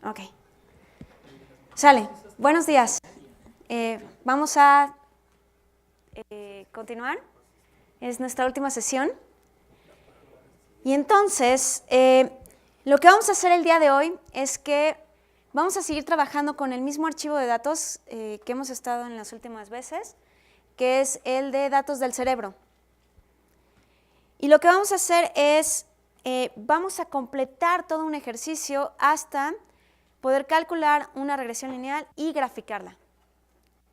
Ok. Sale. Buenos días. Vamos a continuar. Es nuestra última sesión. Y entonces, lo que vamos a hacer el día de hoy es que vamos a seguir trabajando con el mismo archivo de datos que hemos estado en las últimas veces, que es el de datos del cerebro. Y lo que vamos a hacer es, vamos a completar todo un ejercicio hasta poder calcular una regresión lineal y graficarla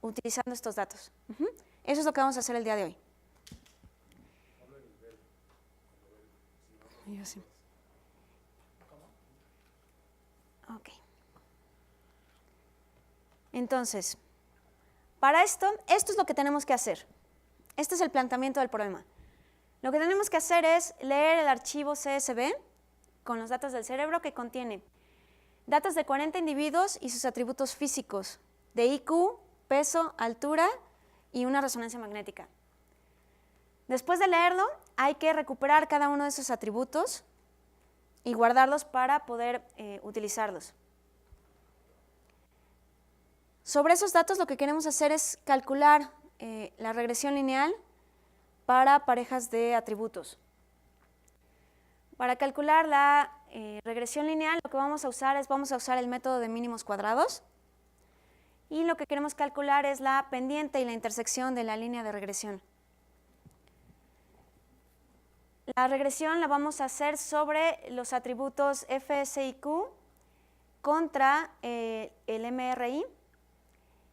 utilizando estos datos. Eso es lo que vamos a hacer el día de hoy. Ok. Entonces, para esto es lo que tenemos que hacer. Este es el planteamiento del problema. Lo que tenemos que hacer es leer el archivo CSV con los datos del cerebro que contiene datos de 40 individuos y sus atributos físicos de IQ, peso, altura y una resonancia magnética. Después de leerlo, hay que recuperar cada uno de esos atributos y guardarlos para poder utilizarlos. Sobre esos datos lo que queremos hacer es calcular la regresión lineal para parejas de atributos. Para calcular la regresión lineal lo que vamos a usar el método de mínimos cuadrados y lo que queremos calcular es la pendiente y la intersección de la línea de regresión. La regresión la vamos a hacer sobre los atributos FSIQ contra el MRI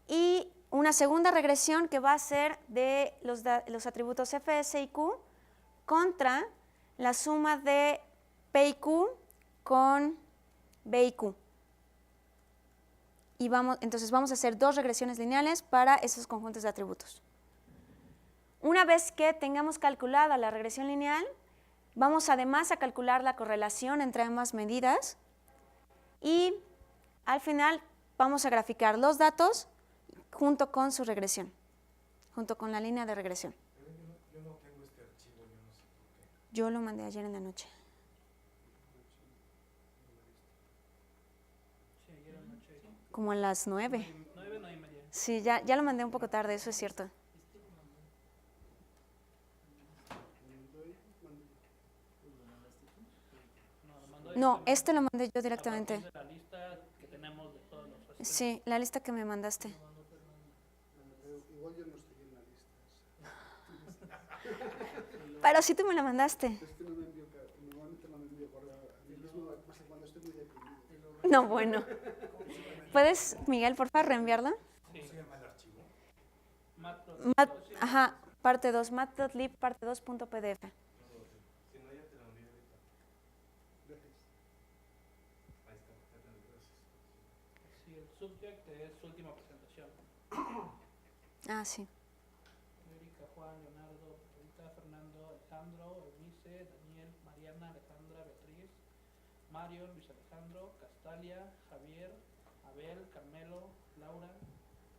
y una segunda regresión que va a ser de los atributos FSIQ contra la suma de PIQ con BIQ. Y entonces vamos a hacer dos regresiones lineales para esos conjuntos de atributos. Una vez que tengamos calculada la regresión lineal, vamos además a calcular la correlación entre ambas medidas y al final vamos a graficar los datos junto con su regresión, junto con la línea de regresión. Yo no tengo este archivo, yo no sé por qué. Yo lo mandé ayer en la noche. Sí, ayer anoche. Como a las 9. 9:30. Sí, ya lo mandé un poco tarde, eso es cierto. No, este lo mandé yo directamente. De la lista que tenemos de todos los asistentes. Sí, la lista que me mandaste. Igual yo no estoy en la lista. Pero sí tú me la mandaste. Es que no me envío, normalmente no me envío correo a mí mismo, cuando estoy muy deprimido. No, bueno. ¿Puedes, Miguel, por favor, reenviarla? ¿Cómo se llama el archivo? Ajá, parte 2, mat.lib, parte 2.pdf. Si no, ya te lo envío ahorita. Gracias. Ahí está, gracias. Sí, el subject es su última presentación. Ah, sí. Erika, Juan, Leonardo, Rita, Fernando, Alejandro, Eunice, Daniel, Mariana, Alejandra, Beatriz, Mario, Luis Alejandro, Castalia, Javier, Abel, Carmelo, Laura,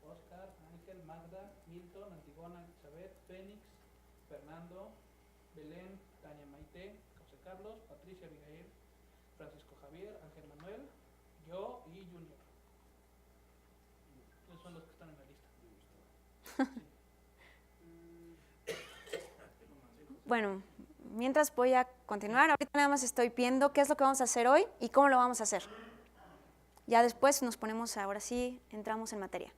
Oscar, Ángel, Magda, Milton, Antigona, Elizabeth, Fénix, Fernando, Belén, Tania Maite, José Carlos, Patricia Abigail, Francisco Javier, Ángel Manuel, yo y Junior. Esos son los que están en la lista. Bueno, mientras voy a continuar, ahorita nada más estoy viendo qué es lo que vamos a hacer hoy y cómo lo vamos a hacer. Ya después nos ponemos, ahora sí, entramos en materia.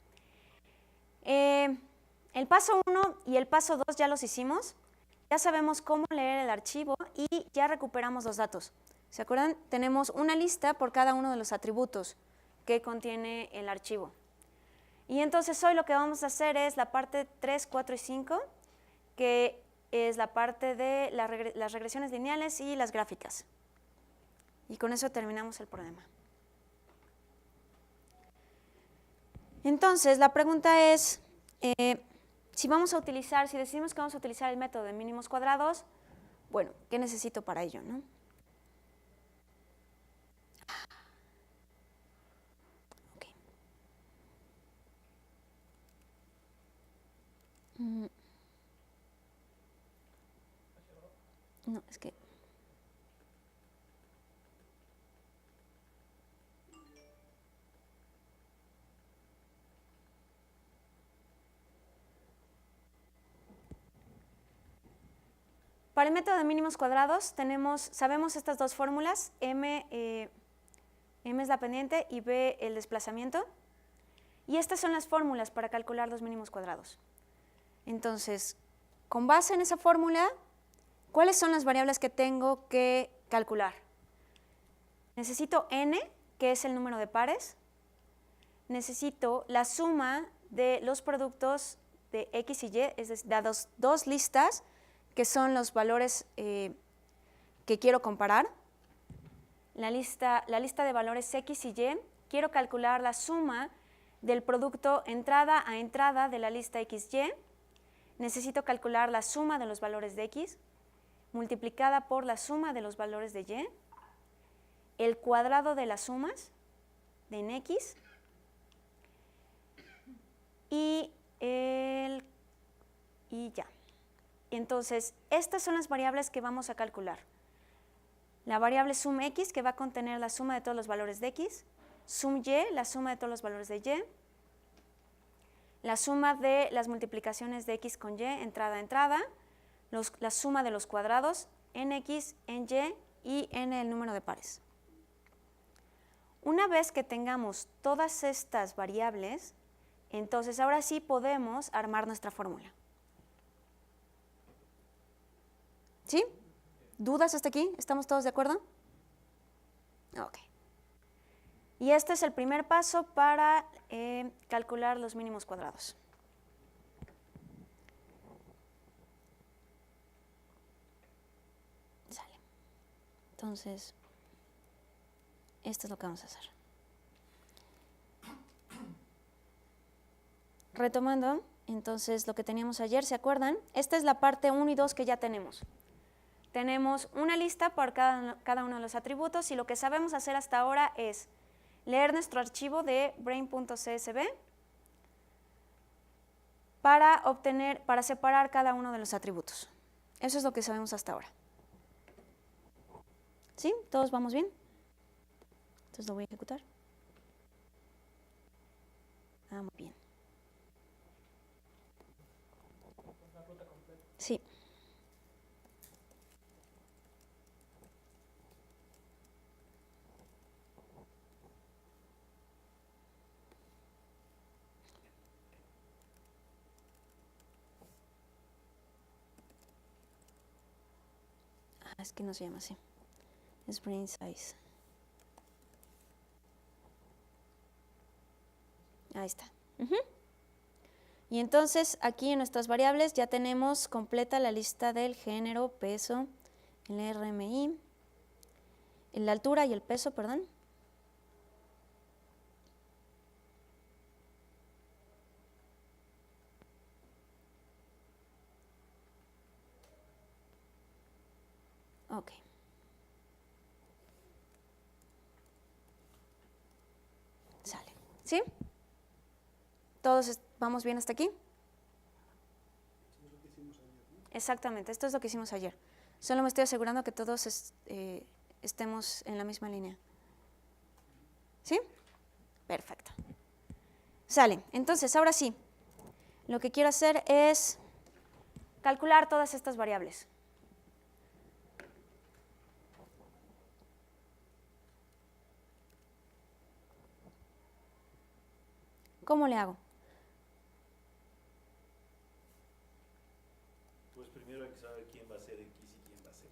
El paso 1 y el paso 2 ya los hicimos. Ya sabemos cómo leer el archivo y ya recuperamos los datos. ¿Se acuerdan? Tenemos una lista por cada uno de los atributos que contiene el archivo. Y entonces hoy lo que vamos a hacer es la parte 3, 4 y 5, que es la parte de las regresiones lineales y las gráficas. Y con eso terminamos el problema. Entonces, la pregunta es, si decidimos que vamos a utilizar el método de mínimos cuadrados, bueno, ¿qué necesito para ello, no? Okay. No, es que Para el método de mínimos cuadrados sabemos estas dos fórmulas, M es la pendiente y B el desplazamiento. Y estas son las fórmulas para calcular los mínimos cuadrados. Entonces, con base en esa fórmula, ¿cuáles son las variables que tengo que calcular? Necesito n, que es el número de pares. Necesito la suma de los productos de x y y, es decir, de dos listas, que son los valores que quiero comparar. La lista de valores x y y, quiero calcular la suma del producto entrada a entrada de la lista XY, necesito calcular la suma de los valores de X multiplicada por la suma de los valores de Y, el cuadrado de las sumas de en X y ya. Entonces, estas son las variables que vamos a calcular. La variable sum X, que va a contener la suma de todos los valores de X, sum Y, la suma de todos los valores de Y, la suma de las multiplicaciones de X con Y, entrada a entrada, la suma de los cuadrados en X, en Y y en el número de pares. Una vez que tengamos todas estas variables, entonces ahora sí podemos armar nuestra fórmula. ¿Sí? ¿Dudas hasta aquí? ¿Estamos todos de acuerdo? Ok. Y este es el primer paso para calcular los mínimos cuadrados. Sale. Entonces, esto es lo que vamos a hacer. Retomando, entonces, lo que teníamos ayer, ¿se acuerdan? Esta es la parte 1 y 2 que ya tenemos. Tenemos una lista por cada uno de los atributos y lo que sabemos hacer hasta ahora es leer nuestro archivo de brain.csv para separar cada uno de los atributos. Eso es lo que sabemos hasta ahora. ¿Sí? ¿Todos vamos bien? Entonces lo voy a ejecutar. Muy bien. Sí. Es que no se llama así. Es brain size. Ahí está. Y entonces aquí en nuestras variables ya tenemos completa la lista del género, peso, el RMI, la altura y el peso, perdón. Ok. Sale. ¿Sí? ¿Todos vamos bien hasta aquí? Exactamente, esto es lo que hicimos ayer. Solo me estoy asegurando que todos estemos en la misma línea. ¿Sí? Perfecto. Sale. Entonces, ahora sí, lo que quiero hacer es calcular todas estas variables. ¿Cómo le hago? Pues primero hay que saber quién va a ser X y quién va a ser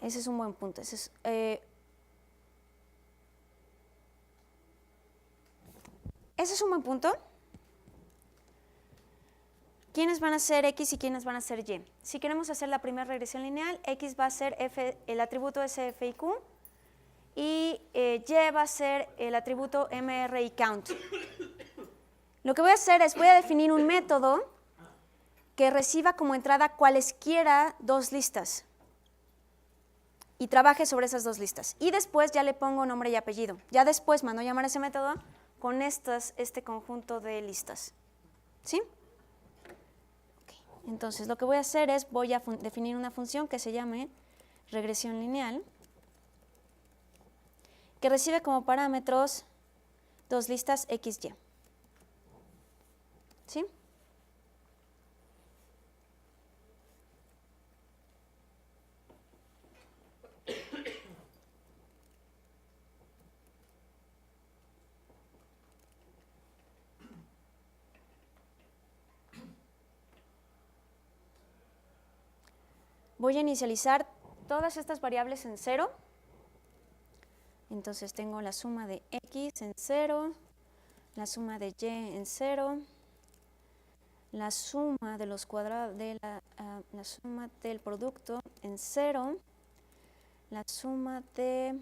Y. Ese es un buen punto. Ese es un buen punto. ¿Quiénes van a ser X y quiénes van a ser Y? Si queremos hacer la primera regresión lineal, X va a ser el atributo SF y Q, y Y va a ser el atributo MR y count. Lo que voy a hacer es, voy a definir un método que reciba como entrada cualesquiera dos listas y trabaje sobre esas dos listas. Y después ya le pongo nombre y apellido. Ya después mando a llamar a ese método con este conjunto de listas. ¿Sí? Okay. Entonces, lo que voy a hacer es, voy a definir una función que se llame regresión lineal, que recibe como parámetros dos listas X, Y. ¿Sí? voy a inicializar todas estas variables en 0. Entonces tengo la suma de x en 0, la suma de y en 0, la suma de los cuadrados de la suma del producto en 0, la suma de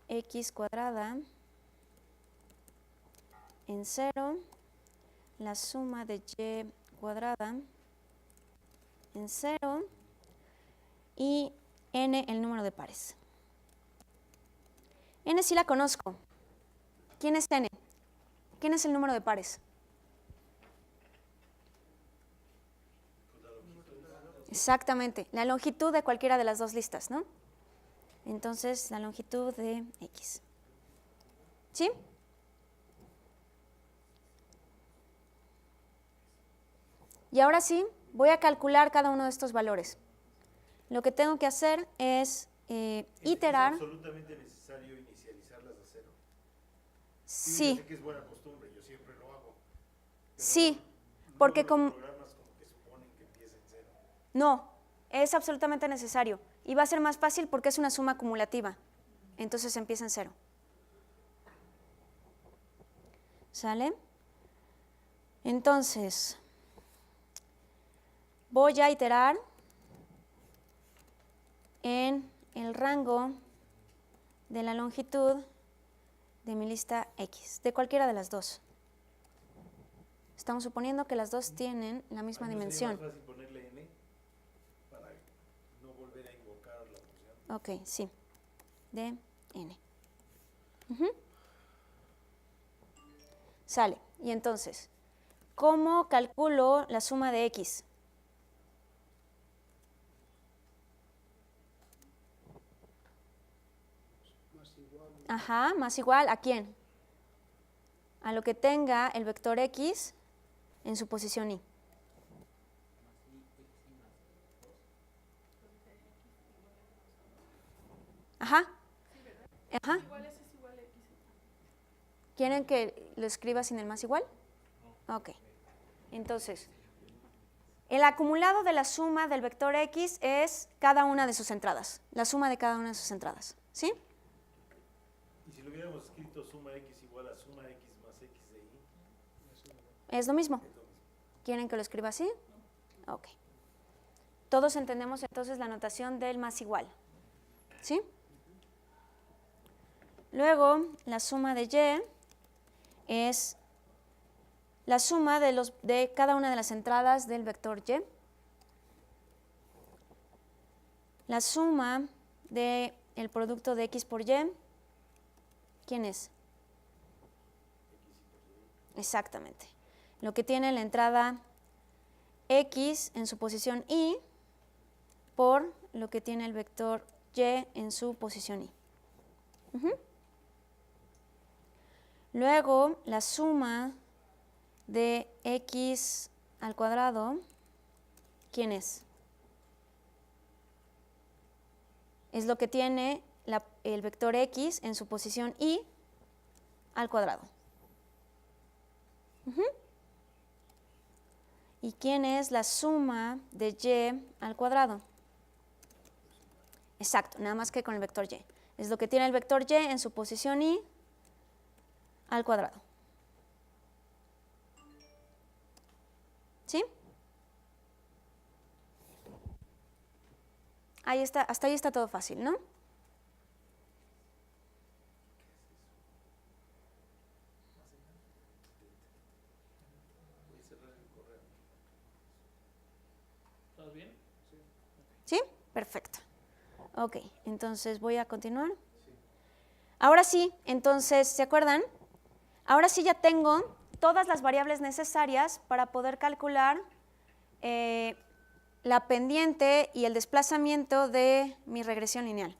x cuadrada en 0, la suma de y cuadrada en 0 y n el número de pares. N sí la conozco. ¿Quién es n? ¿Quién es el número de pares? Exactamente, la longitud de cualquiera de las dos listas, ¿no? Entonces, la longitud de x. ¿Sí? Y ahora sí, voy a calcular cada uno de estos valores. Lo que tengo que hacer es iterar. ¿Es absolutamente necesario inicializarlas a 0? Sí. Yo sé que es buena costumbre, yo siempre lo hago. Sí, porque como... Los programas como que suponen que empieza en 0. No, es absolutamente necesario. Y va a ser más fácil porque es una suma acumulativa. Entonces empieza en 0. ¿Sale? Entonces, voy a iterar en el rango de la longitud de mi lista X, de cualquiera de las dos. Estamos suponiendo que las dos tienen la misma dimensión. ¿Es más fácil ponerle n para no volver a invocar la función? Ok, sí, de n. Sale. Y entonces, ¿cómo calculo la suma de x? Ajá, más igual, ¿a quién? A lo que tenga el vector x en su posición y. Ajá. Ajá. ¿Quieren que lo escriba sin el más igual? Ok. Entonces, el acumulado de la suma del vector x es cada una de sus entradas, la suma de cada una de sus entradas, ¿sí? Y si lo hubiéramos escrito suma x igual a suma x más x de y, Es lo mismo. ¿Quieren que lo escriba así? Ok. Todos entendemos entonces la notación del más igual, ¿sí? Luego, la suma de y es la suma de cada una de las entradas del vector y. La suma del producto de x por y, ¿quién es? Exactamente. Lo que tiene la entrada x en su posición y por lo que tiene el vector y en su posición y. Luego, la suma de x al cuadrado, ¿quién es? Es lo que tiene el vector x en su posición y al cuadrado. ¿Y quién es la suma de y al cuadrado? Exacto, nada más que con el vector y. Es lo que tiene el vector y en su posición y al cuadrado. ¿Sí? Ahí está, hasta ahí está todo fácil, ¿no? ¿Todo bien? ¿Sí? Perfecto. Ok, entonces voy a continuar. Ahora sí, entonces, ¿se acuerdan? Ahora sí ya tengo todas las variables necesarias para poder calcular la pendiente y el desplazamiento de mi regresión lineal.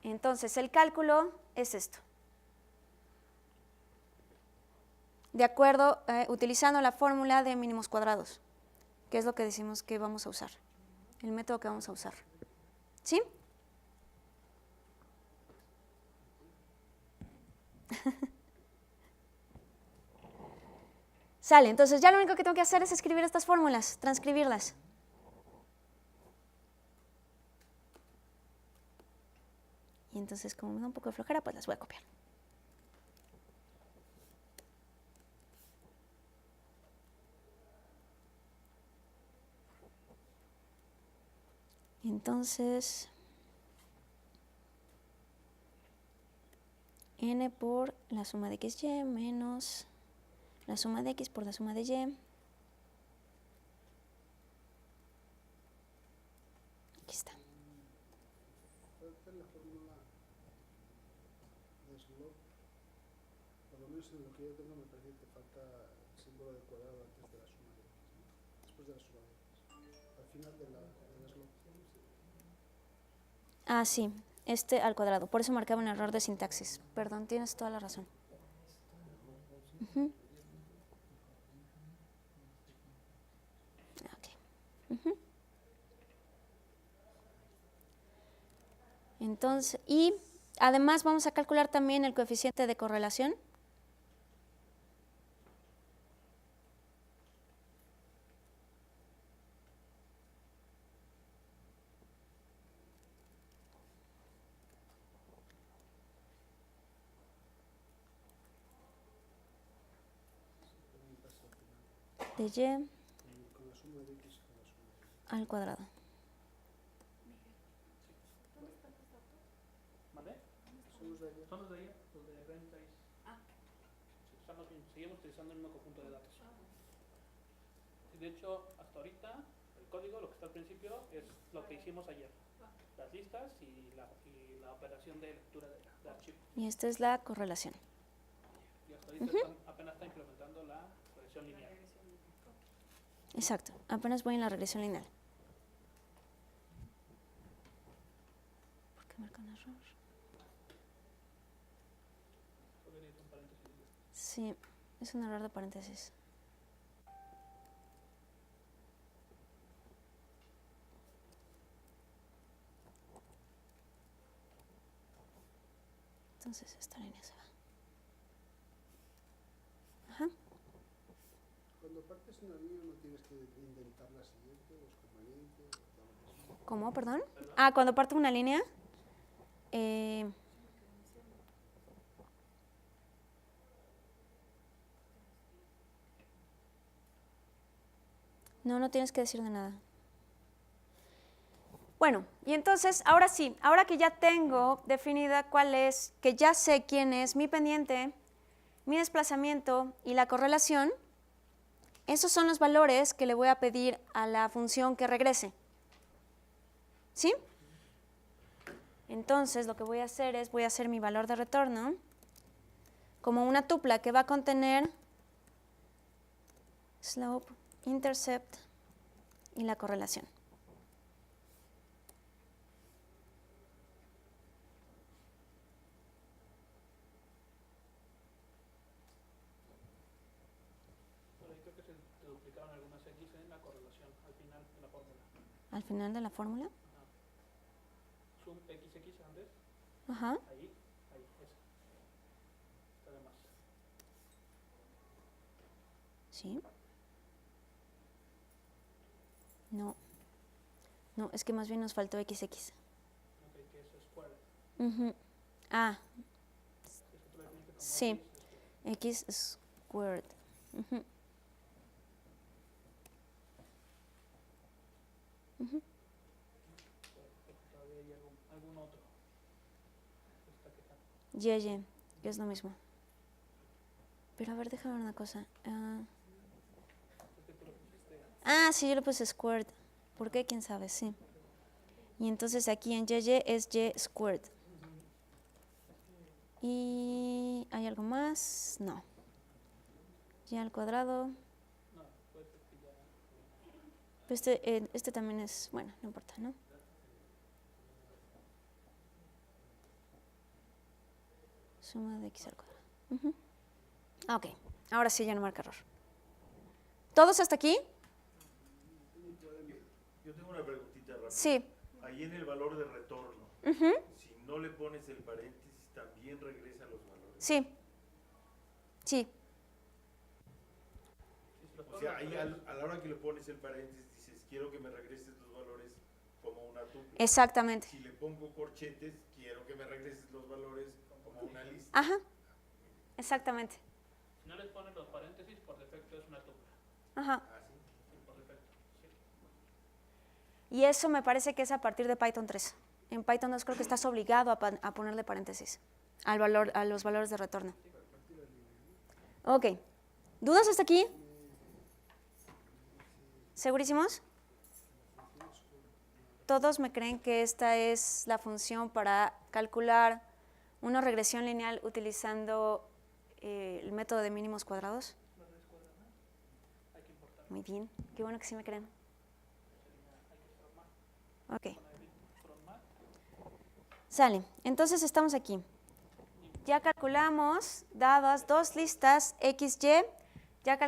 Entonces, el cálculo es esto. De acuerdo, utilizando la fórmula de mínimos cuadrados, que es lo que decimos que vamos a usar, el método que vamos a usar. ¿Sí? Sale, entonces ya lo único que tengo que hacer es escribir estas fórmulas, transcribirlas. Y entonces, como me da un poco de flojera, pues las voy a copiar. Entonces, n por la suma de xy menos la suma de x por la suma de y. Aquí está. Falta la fórmula de slope. Por lo menos en lo que yo tengo me parece que te falta el símbolo del cuadrado antes de la suma de x, ¿no? Después de la suma de x. Al final de la slope. Ah, sí, al cuadrado. Por eso marcaba un error de sintaxis. Perdón, tienes toda la razón. Ujú. Ok. Ujú. Entonces, y además vamos a calcular también el coeficiente de correlación. De y Con la suma de x con la suma de y. al cuadrado. ¿Vale? Son los de ayer. Son los de ayer, los de renta y... Sí, están los mismos, seguimos utilizando el mismo conjunto de datos. Y de hecho, hasta ahorita, el código, lo que está al principio, es lo que hicimos ayer. Las listas y la operación de lectura de archivo. Y esta es la correlación. Y hasta ahorita apenas está implementando la regresión lineal. Exacto, apenas voy en la regresión lineal. ¿Por qué marca un error? Un paréntesis. Sí, es un error de paréntesis. Entonces esta línea se va. Ajá. Cuando partes una línea no tienes que indentar la siguiente, o es conveniente, o da lo mismo. ¿Cómo, perdón? Ah, cuando parto una línea. No tienes que decir de nada. Bueno, y entonces, ahora sí, ahora que ya tengo definida cuál es, que ya sé quién es mi pendiente, mi desplazamiento y la correlación, esos son los valores que le voy a pedir a la función que regrese. ¿Sí? Entonces, lo que voy a hacer es, voy a hacer mi valor de retorno como una tupla que va a contener slope, intercept y la correlación. Creo que se duplicaron algunas x en la correlación al final de la fórmula. Al final de la fórmula. Sum xx antes, Ajá. ahí, esa. Está de más. ¿Sí? No, es que más bien nos faltó XX. Ok, que eso es square. Ujú. Ah, Eso tú lo definiste como sí, x, X squared. Ujú. Ujú. todavía hay algún otro. Se está quejando. Y, que es lo mismo. Pero a ver, déjame ver una cosa. Es que tú lo pusiste. Sí, yo le puse squared. ¿Por qué? ¿Quién sabe? Sí. Y entonces aquí en y es y squared. ¿Y hay algo más? No. Y al cuadrado. No, puede ser que ya. Pues este también es, bueno, no importa, ¿no? Suma de x al cuadrado. Ujú. Ok, ahora sí ya no marca error. ¿Todos hasta aquí? Yo tengo una preguntita rápida. Sí. Ahí en el valor de retorno, Ujú. si no le pones el paréntesis, también regresan los valores. Sí. Sí. O sea, ahí a la hora que le pones el paréntesis dices, quiero que me regreses los valores como una tupla. Exactamente. Si le pongo corchetes, quiero que me regreses los valores como una lista. Ajá, exactamente. Si no les ponen los paréntesis, por defecto es una tupla. Ajá. Ah, sí. Sí, por defecto. Sí. Y eso me parece que es a partir de Python 3. En Python 2 creo que estás obligado a ponerle paréntesis a los valores de retorno. Ok. ¿Dudas hasta aquí? ¿Segurísimos? Todos me creen que esta es la función para calcular una regresión lineal utilizando el método de mínimos cuadrados. Muy bien, qué bueno que sí me creen. Ok. Sale, entonces estamos aquí. Ya calculamos, dadas dos listas X, Y, ya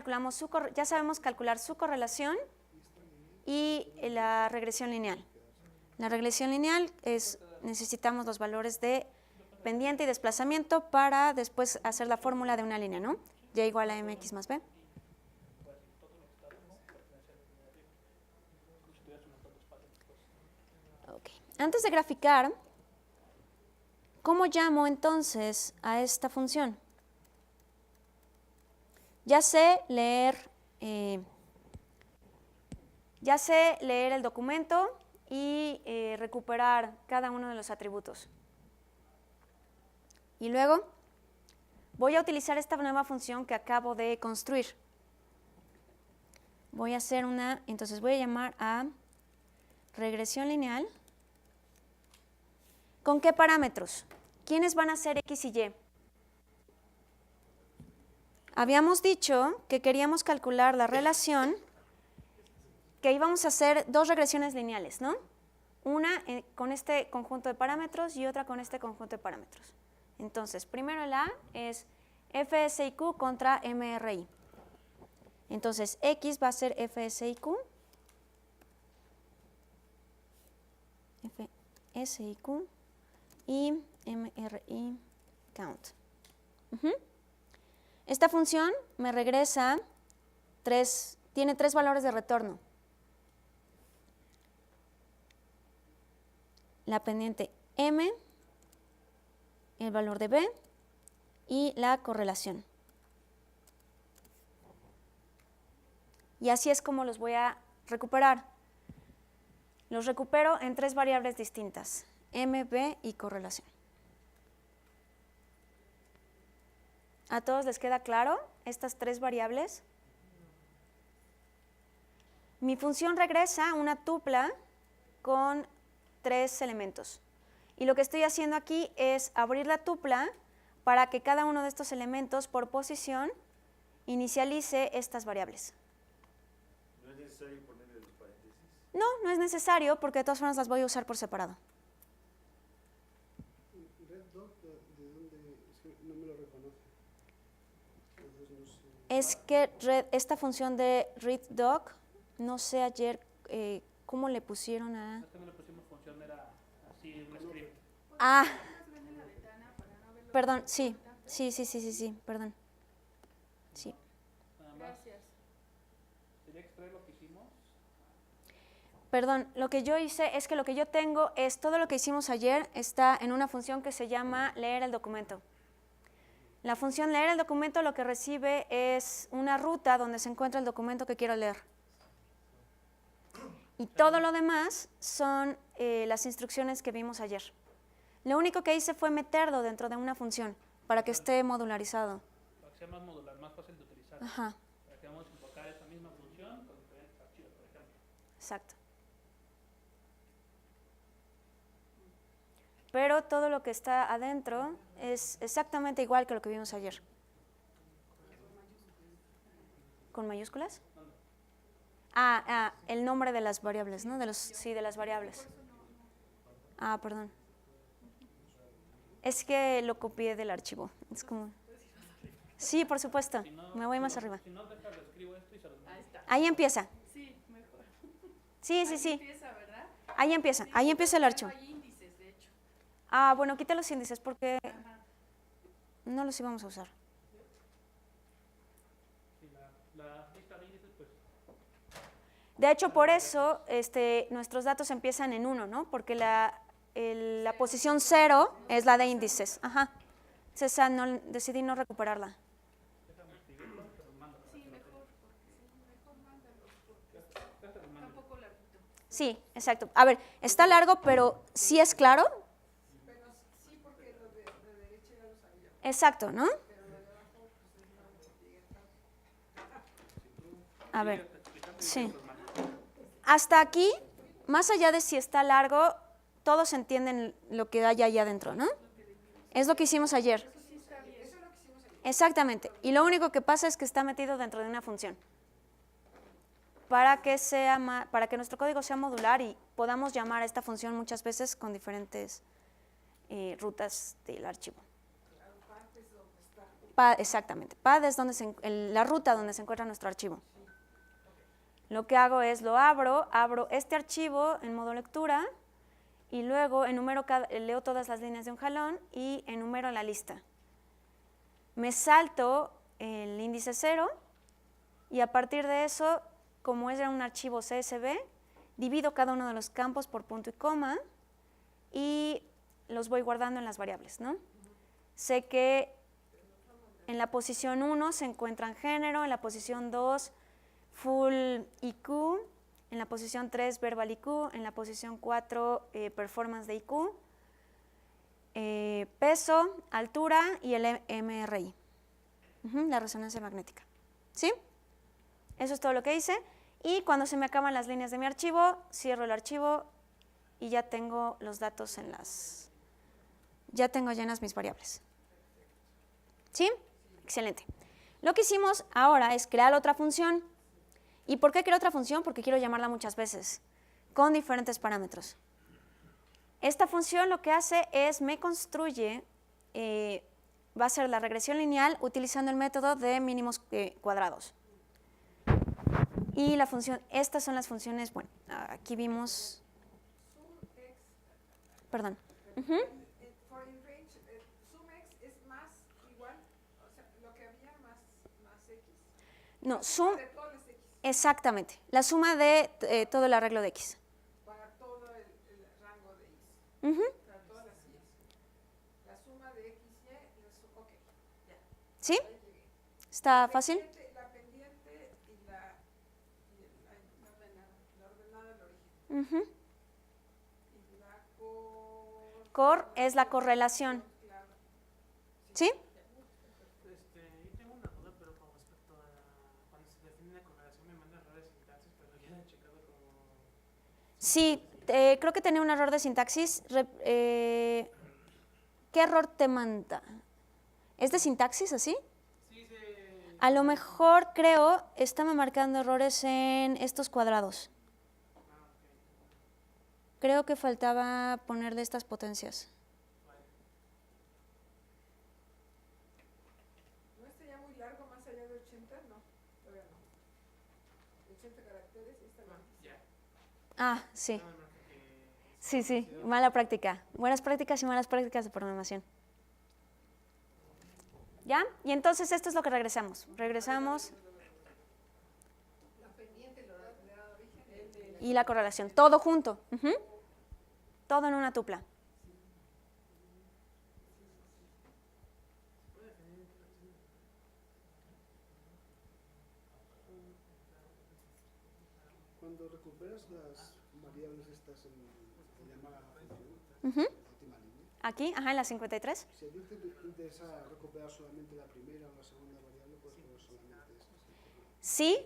sabemos calcular su correlación y la regresión lineal. La regresión lineal necesitamos los valores de pendiente y desplazamiento para después hacer la fórmula de una línea, ¿no? Y igual a mx más b. Okay. Antes de graficar, ¿cómo llamo entonces a esta función? Ya sé leer el documento y recuperar cada uno de los atributos. Y luego voy a utilizar esta nueva función que acabo de construir. Entonces voy a llamar a regresión lineal. ¿Con qué parámetros? ¿Quiénes van a ser X y Y? Habíamos dicho que queríamos calcular la relación, que íbamos a hacer dos regresiones lineales, ¿no? Una con este conjunto de parámetros y otra con este conjunto de parámetros. Entonces, primero la es FSIQ contra MRI. Entonces, X va a ser FSIQ. FSIQ y MRI count. Esta función me regresa tiene tres valores de retorno. La pendiente M, el valor de B y la correlación. Y así es como los voy a recuperar. Los recupero en tres variables distintas, M, B y correlación. ¿A todos les queda claro estas tres variables? Mi función regresa una tupla con tres elementos. Y lo que estoy haciendo aquí es abrir la tupla para que cada uno de estos elementos por posición inicialice estas variables. ¿No es necesario ponerle los paréntesis? No, no es necesario porque de todas formas las voy a usar por separado. Red Dot, ¿de dónde? Es que no me lo reconoce. Entonces no sé. Es que esta función de readDoc, no sé ayer cómo le pusieron a... Es que no le pusimos función, era así un script. Ah, perdón, sí, perdón. Sí. Nada más. Sería extraer lo que hicimos. Perdón, lo que yo hice es que lo que yo tengo es todo lo que hicimos ayer está en una función que se llama leer el documento. La función leer el documento lo que recibe es una ruta donde se encuentra el documento que quiero leer. Y todo lo demás son las instrucciones que vimos ayer. Lo único que hice fue meterlo dentro de una función para que esté modularizado. Para que sea más modular, más fácil de utilizar. Ajá, Para que vamos a invocar esa misma función con diferentes archivos, por ejemplo. exacto. Pero todo lo que está adentro es exactamente igual que lo que vimos ayer. ¿Con mayúsculas? El nombre de las variables, ¿no? Sí, de las variables. Ah, perdón. Es que lo copié del archivo. Es como... Sí, por supuesto. Si no, Me voy más arriba. Si no, déjalo, escribo esto y se los mando. Ahí está. Ahí empieza. Sí, mejor. Sí. Ahí empieza, ¿verdad? Ahí empieza el archivo. Hay índices, de hecho. Ah, bueno, quita los índices porque Ajá. no los íbamos a usar. Sí, la lista de índices De hecho, por eso nuestros datos empiezan en 1, ¿no? Porque la posición 0 es la de índices. Ajá. Esa decidí no recuperarla. Sí, mejor, mejor mándalo, porque está un poco larguito. Sí, exacto. A ver, está largo, pero ¿sí es claro? Pero sí, porque lo de derecha ya lo sabía, Exacto, ¿no? pero lo de abajo, pues no lo investigué tanto. A ver, sí. Hasta aquí, más allá de si está largo, todos entienden lo que hay allá adentro, ¿no? Es lo que hicimos ayer. Eso es lo que hicimos ayer. Exactamente. Y lo único que pasa es que está metido dentro de una función. Para que nuestro código sea modular y podamos llamar a esta función muchas veces con diferentes rutas del archivo. Exactamente. PAD es la ruta donde se encuentra nuestro archivo. Lo que hago es abro este archivo en modo lectura y luego leo todas las líneas de un jalón y enumero la lista. Me salto el índice 0 y a partir de eso, como es un archivo CSV, divido cada uno de los campos por punto y coma y los voy guardando en las variables, ¿no? Sé que en la posición 1 se encuentran género, en la posición 2 full IQ, en la posición 3 verbal IQ, en la posición 4 performance de IQ, peso, altura y el MRI, la resonancia magnética. ¿Sí? Eso es todo lo que hice. Y cuando se me acaban las líneas de mi archivo, cierro el archivo y ya tengo los datos ya tengo llenas mis variables. ¿Sí? Excelente. Lo que hicimos ahora es crear otra función. ¿Y por qué creo otra función? Porque quiero llamarla muchas veces, con diferentes parámetros. Esta función lo que hace es me construye, va a ser la regresión lineal utilizando el método de mínimos cuadrados. Y la función, estas son las funciones, bueno, aquí vimos, perdón. For in range, SumX es más igual, o sea, lo que había más X. No, sum, De todas las X, exactamente, la suma de todo el arreglo de X. para todo el rango de X, para todas las Y. La suma de X, Y, ok, ya. ¿Sí? Ahí llegué. ¿Está fácil? La pendiente y la ordenada del origen. Ujú. Y la Cor es la correlación. claro. ¿Sí? Yo tengo una duda, pero con respecto a cuando se define una correlación me manda errores de sintaxis, pero ya he checado como... Sí, creo que tenía un error de sintaxis. ¿Qué error te manda? ¿Es de sintaxis así? Sí, A lo mejor, creo, está marcando errores en estos cuadrados. Creo que faltaba poner de estas potencias. ¿No está ya muy largo, más allá de 80? No, todavía no. 80 caracteres y está largo. Ya. Ah, sí. Sí, mala práctica. Buenas prácticas y malas prácticas de programación. ¿Ya? Y entonces esto es lo que regresamos. Regresamos. La pendiente, la ordenada de origen. Y la correlación. Todo junto. Todo en una tupla. Cuando recuperas las variables estas se llama Ujú. última línea. Aquí, en la 53. Si a ti te interesa recuperar solamente la primera o la segunda variable, puedes poner solamente esa. Sí,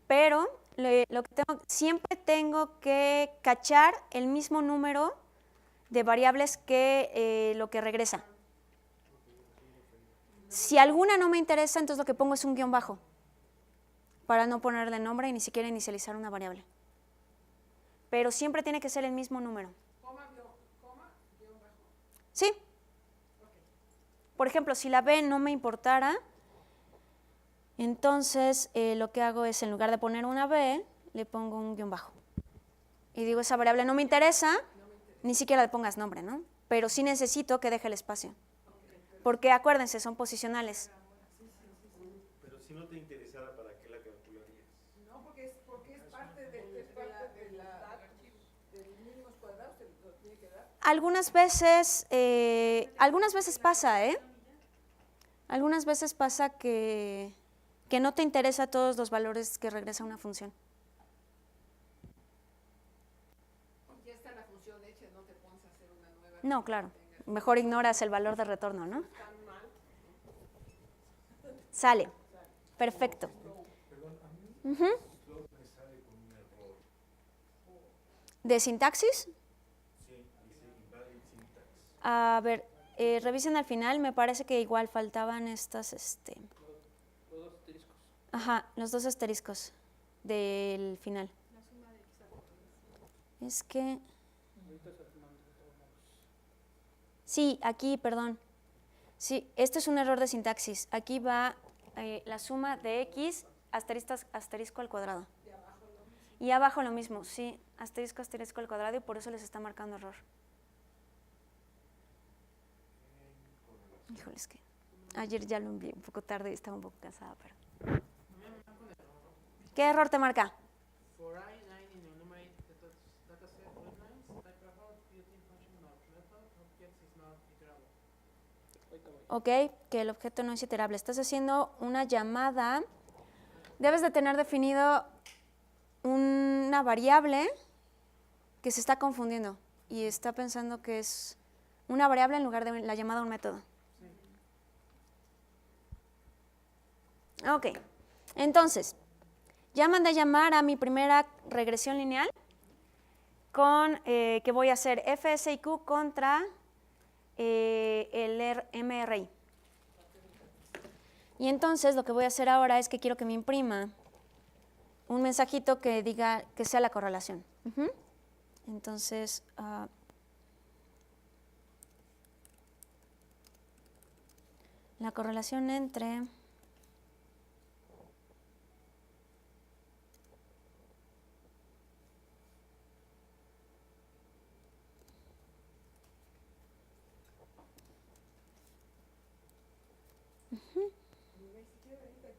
pero siempre tengo que cachar el mismo número de variables que lo que regresa. Si alguna no me interesa, entonces lo que pongo es un guión bajo, para no ponerle nombre y ni siquiera inicializar una variable. Pero siempre tiene que ser el mismo número. Coma, guión bajo. ¿Sí? Por ejemplo, si la B no me importara, entonces lo que hago es, en lugar de poner una B, le pongo un guión bajo. Y digo, esa variable no me interesa, ni siquiera le pongas nombre, ¿no? Pero sí necesito que deje el espacio. Porque acuérdense, son posicionales. Pero si no te interesara, ¿para qué la calcularías? No, porque es parte de algunas veces pasa, ¿eh? Algunas veces pasa que no te interesa todos los valores que regresa una función. Ya está la función hecha, no te pones a hacer una nueva. No, claro. Mejor ignoras el valor de retorno, ¿no? Tan mal. Sale. Perfecto. Perdón, a mí Ujú. slope me sale con un error. ¿De sintaxis? Sí, dice invalid syntax. A ver, revisen al final, me parece que igual faltaban estas, Los dos asteriscos. ajá, los 2 asteriscos del final. Es que, Ahorita se los mando de todos modos. sí, aquí, perdón. Sí, este es un error de sintaxis. Aquí va la suma de x asterisco al cuadrado. Y abajo lo mismo, sí, asterisco al cuadrado y por eso les está marcando error. Híjole, es que ayer ya lo envié un poco tarde y estaba un poco cansada, pero... ¿Qué error te marca? For I9 in enumerate dataset outlines, type error, built-in function of method objects is not iterable. Ahorita voy. Ok, que el objeto no es iterable. Estás haciendo una llamada. Debes de tener definido una variable que se está confundiendo y está pensando que es una variable en lugar de la llamada a un método. Ok, entonces, ya mandé llamar a mi primera regresión lineal con que voy a hacer FSIQ contra el MRI. Y entonces lo que voy a hacer ahora es que quiero que me imprima un mensajito que diga que sea la correlación. Ujú. Entonces, la correlación entre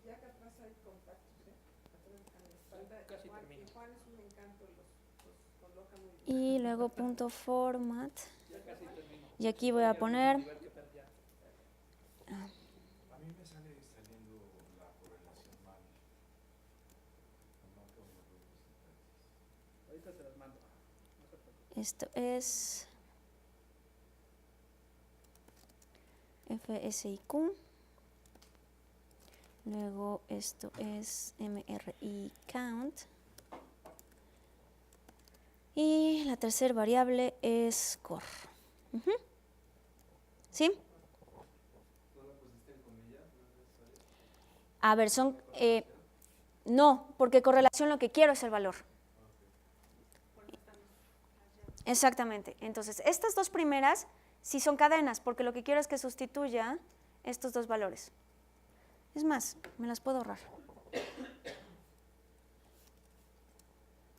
Ya que atrás hay contactos, ¿eh? Atrás a la espalda. Casi Juan, termino. y Juan es un encanto, los coloca muy bien. y luego punto format. Ya casi termino. Y aquí voy a poner Nivel que perdí ya. A mí me sale saliendo la correlación mal. Me marca un error de sintaxis. Ahorita se los mando. No se preocupen. esto es FSIQ. Luego esto es MRI count. Y la tercera variable es core. Ujú. ¿Sí? ¿No la pusiste en comillas? ¿No es necesario? A ver, son... no, porque correlación lo que quiero es el valor. Exactamente. Entonces, estas dos primeras sí son cadenas, porque lo que quiero es que sustituya estos dos valores. Es más, me las puedo ahorrar.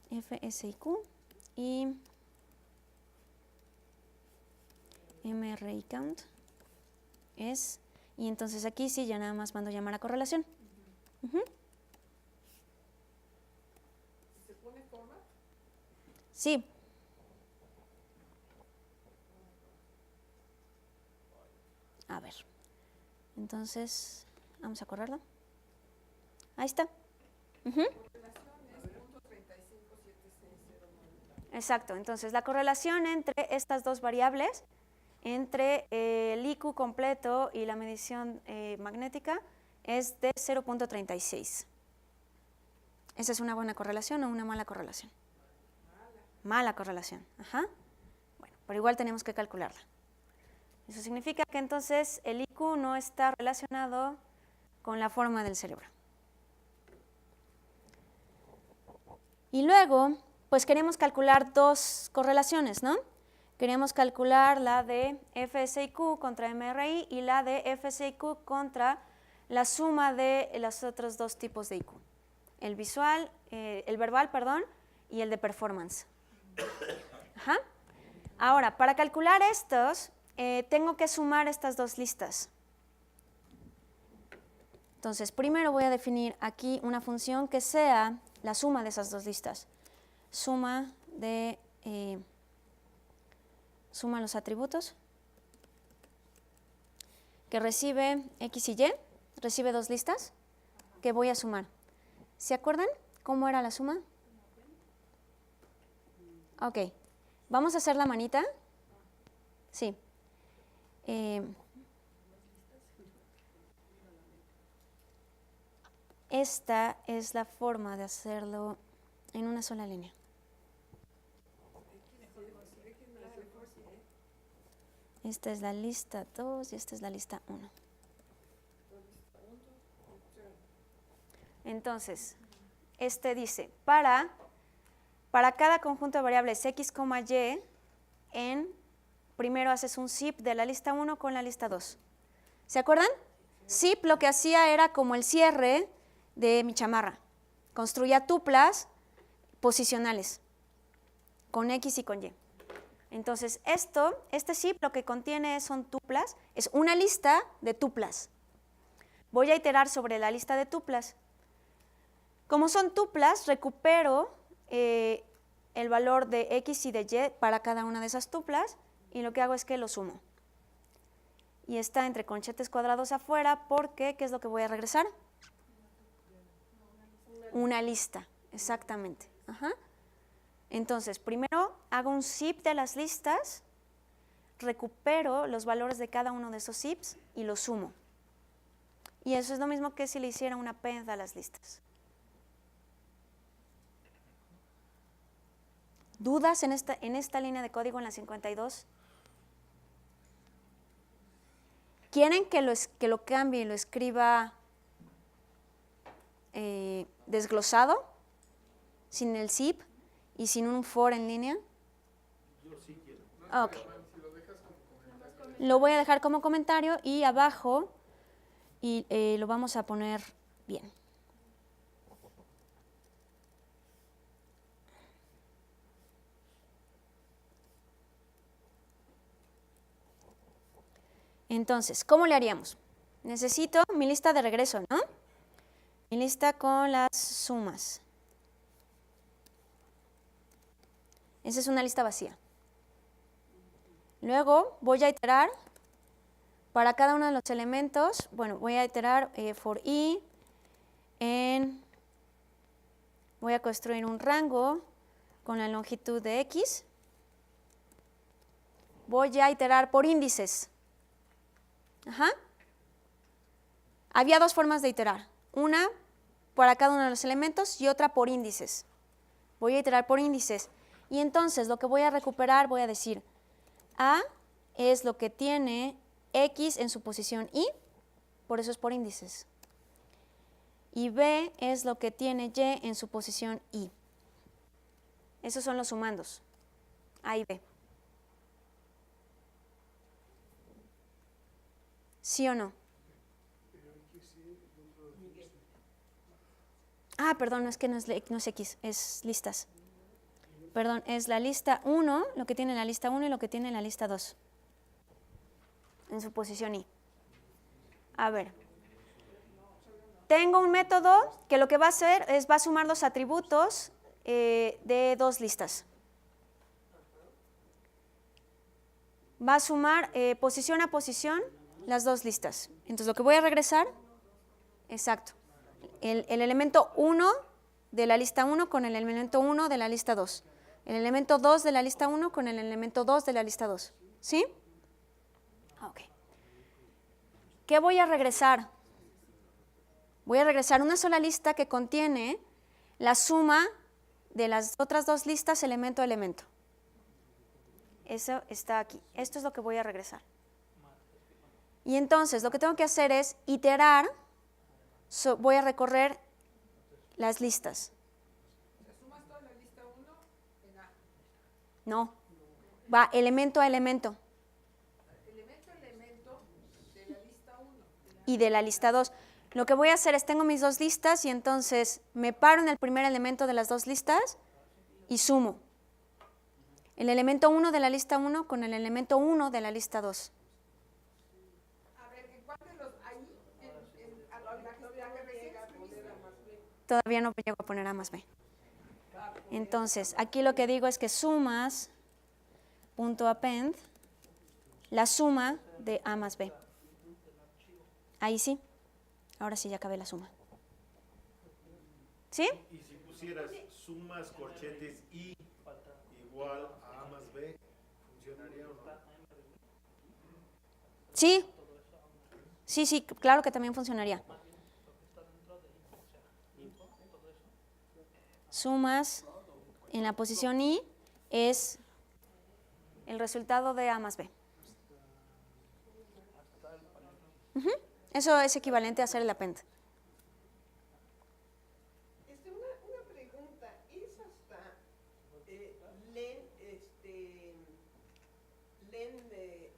FSIQ y MRI count es, y entonces aquí sí ya nada más mando llamar a correlación. Ujú. ¿Se pone forma? Sí. A ver, entonces vamos a correrlo. Ahí está. Ujú. Exacto, entonces la correlación entre estas dos variables, entre el IQ completo y la medición magnética, es de 0.36. ¿Esa es una buena correlación o una mala correlación? Mala correlación, ajá. Bueno, pero igual tenemos que calcularla. Eso significa que entonces el IQ no está relacionado con la forma del cerebro. Y luego, pues queremos calcular dos correlaciones, ¿no? Queremos calcular la de FSIQ contra MRI y la de FSIQ contra la suma de los otros dos tipos de IQ. El visual, el verbal, perdón, y el de performance. Ajá. Ahora, para calcular estos, tengo que sumar estas dos listas. Entonces, primero voy a definir aquí una función que sea la suma de esas dos listas. Suma de suma los atributos, que recibe X y Y, recibe dos listas, que voy a sumar. ¿Se acuerdan cómo era la suma? Ok, vamos a hacer la manita. Sí. Esta es la forma de hacerlo en una sola línea. Esta es la lista 2 y esta es la lista 1. Entonces, este dice, para cada conjunto de variables x, y, primero haces un zip de la lista 1 con la lista 2. ¿Se acuerdan? Zip lo que hacía era como el cierre de mi chamarra. Construía tuplas posicionales con x y con y. Entonces, este zip lo que contiene son tuplas, es una lista de tuplas. Voy a iterar sobre la lista de tuplas. Como son tuplas, recupero el valor de x y de y para cada una de esas tuplas y lo que hago es que lo sumo. Y está entre conchetes cuadrados afuera porque, ¿qué es lo que voy a regresar? Una lista, exactamente. Ajá. Entonces, primero hago un zip de las listas, recupero los valores de cada uno de esos zips y los sumo. Y eso es lo mismo que si le hiciera una append a las listas. ¿Dudas en esta línea de código en la 52? ¿Quieren que lo cambie y lo escriba desglosado, sin el zip y sin un for en línea? Yo sí quiero. Ok. Lo voy a dejar como comentario y abajo y lo vamos a poner bien. Entonces, ¿cómo le haríamos? Necesito mi lista de regreso, ¿no? Mi lista con las sumas. Esa es una lista vacía. Luego voy a iterar para cada uno de los elementos. Bueno, voy a iterar for i voy a construir un rango con la longitud de x. Voy a iterar por índices. Ajá. Había dos formas de iterar. Una para cada uno de los elementos y otra por índices. Voy a iterar por índices. Y entonces lo que voy a recuperar, voy a decir, A es lo que tiene X en su posición Y, por eso es por índices. Y B es lo que tiene Y en su posición Y. Esos son los sumandos, A y B. ¿Sí o no? Ah, perdón, no es que no es X, es listas. Perdón, es la lista 1, lo que tiene la lista 1 y lo que tiene la lista 2. En su posición Y. A ver. Tengo un método que lo que va a hacer es, va a sumar los atributos de dos listas. Va a sumar posición a posición las dos listas. Entonces lo que voy a regresar, exacto, el elemento 1 de la lista 1 con el elemento 1 de la lista 2. El elemento 2 de la lista 1 con el elemento 2 de la lista 2. ¿Sí? Ok. ¿Qué voy a regresar? Voy a regresar una sola lista que contiene la suma de las otras dos listas elemento a elemento. Eso está aquí. Esto es lo que voy a regresar. Y entonces lo que tengo que hacer es iterar, voy a recorrer las listas. ¿Sumas toda la lista 1 en A? No, va elemento a elemento. Elemento a elemento de la lista 1. Y de la lista 2. Lo que voy a hacer es, tengo mis dos listas y entonces me paro en el primer elemento de las dos listas y sumo. El elemento 1 de la lista 1 con el elemento 1 de la lista 2. A ver, ¿en cuál de los ahí? A la que recién escribiste. Todavía no llego a poner A más B. Entonces, aquí lo que digo es que sumas punto append la suma de A más B. Ahí sí. Ahora sí ya acabé la suma. ¿Sí? Y si pusieras sumas corchetes I igual a A más B, ¿funcionaría o no? Sí. Sí, sí, claro que también funcionaría. Sumas en la posición I es el resultado de A más B. Ujú. Eso es equivalente a hacer el append. Una pregunta, ¿es hasta len de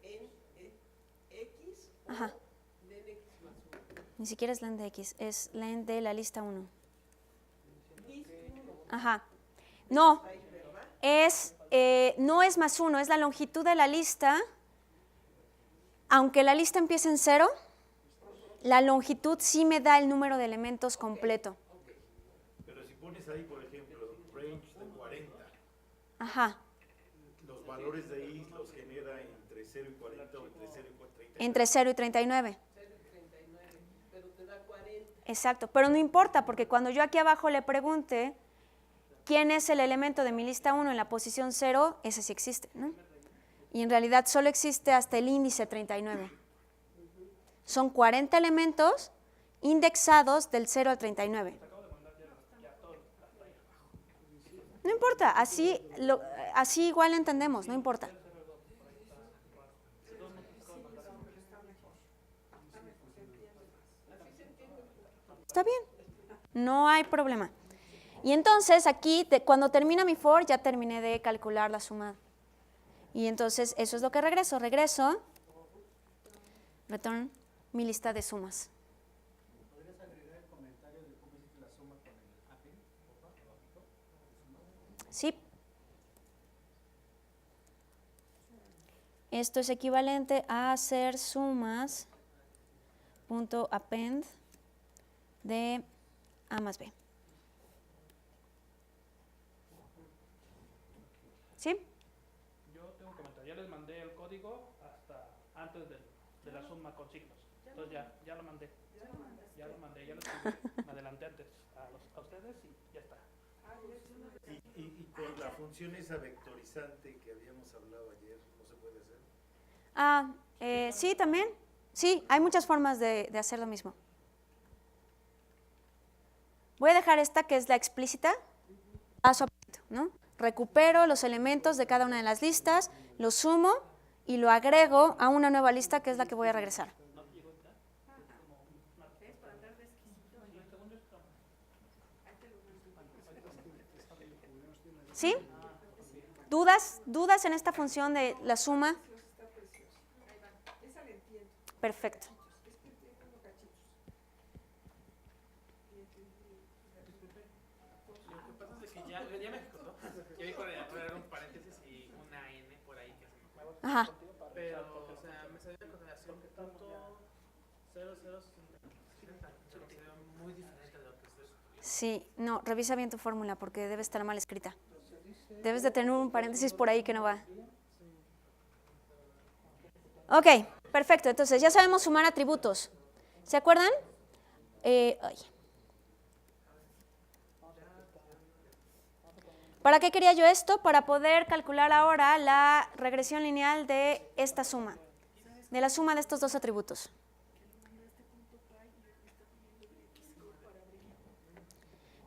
x o Ajá. len x más 1? Ni siquiera es len de X, es len de la lista 1. List 1, Ajá. No, ahí, ¿verdad? no es más 1, es la longitud de la lista. Aunque la lista empiece en 0, la longitud sí me da el número de elementos completo. Pero si pones ahí, por ejemplo, range de 40, Ajá. los valores de I los genera entre 0 y 40 o entre 0 y 39. Entre 0 y 39. 0 y 39, pero te da 40. Exacto, pero no importa, porque cuando yo aquí abajo le pregunte quién es el elemento de mi lista 1 en la posición 0, ese sí existe, ¿no? Y en realidad solo existe hasta el índice 39. Son 40 elementos indexados del 0 al 39. No importa, así igual entendemos, no importa. Está bien, no hay problema. Y entonces aquí, cuando termina mi for, ya terminé de calcular la suma. Y entonces eso es lo que regreso. Return mi lista de sumas. ¿Podrías agregar el comentario de cómo hiciste la suma con el append, por favor, abajito? Sí. Esto es equivalente a hacer sumas punto append de A más B. ¿Sí? Yo tengo un comentario. Ya les mandé el código hasta antes de la suma con signos. Entonces ya lo mandé. Ya lo mandé, ya lo escribí. Me adelanté antes a ustedes y ya está. Y con la función esa vectorizante que habíamos hablado ayer, ¿no se puede hacer? Sí, también. Sí, hay muchas formas de hacer lo mismo. Voy a dejar esta que es la explícita, paso a paso, ¿no? Recupero los elementos de cada una de las listas, los sumo y lo agrego a una nueva lista que es la que voy a regresar. ¿Sí? ¿Dudas en esta función de la suma? Esa la entiendo. Perfecto. Es que entiendo unos cachitos. Y entendí. Lo que pasa es que ya me ejecutó. Yo vi por poner un paréntesis y una N por ahí que se me fue. Ajá. Pero, o sea, me salió la consideración que punto 0060. Se ve muy diferente de lo que ustedes. Sí, no, revisa bien tu fórmula porque debe estar mal escrita. Debes de tener un paréntesis por ahí que no va. Ok, perfecto. Entonces ya sabemos sumar atributos. ¿Se acuerdan? ¿Para qué quería yo esto? Para poder calcular ahora la regresión lineal de esta suma, de la suma de estos dos atributos.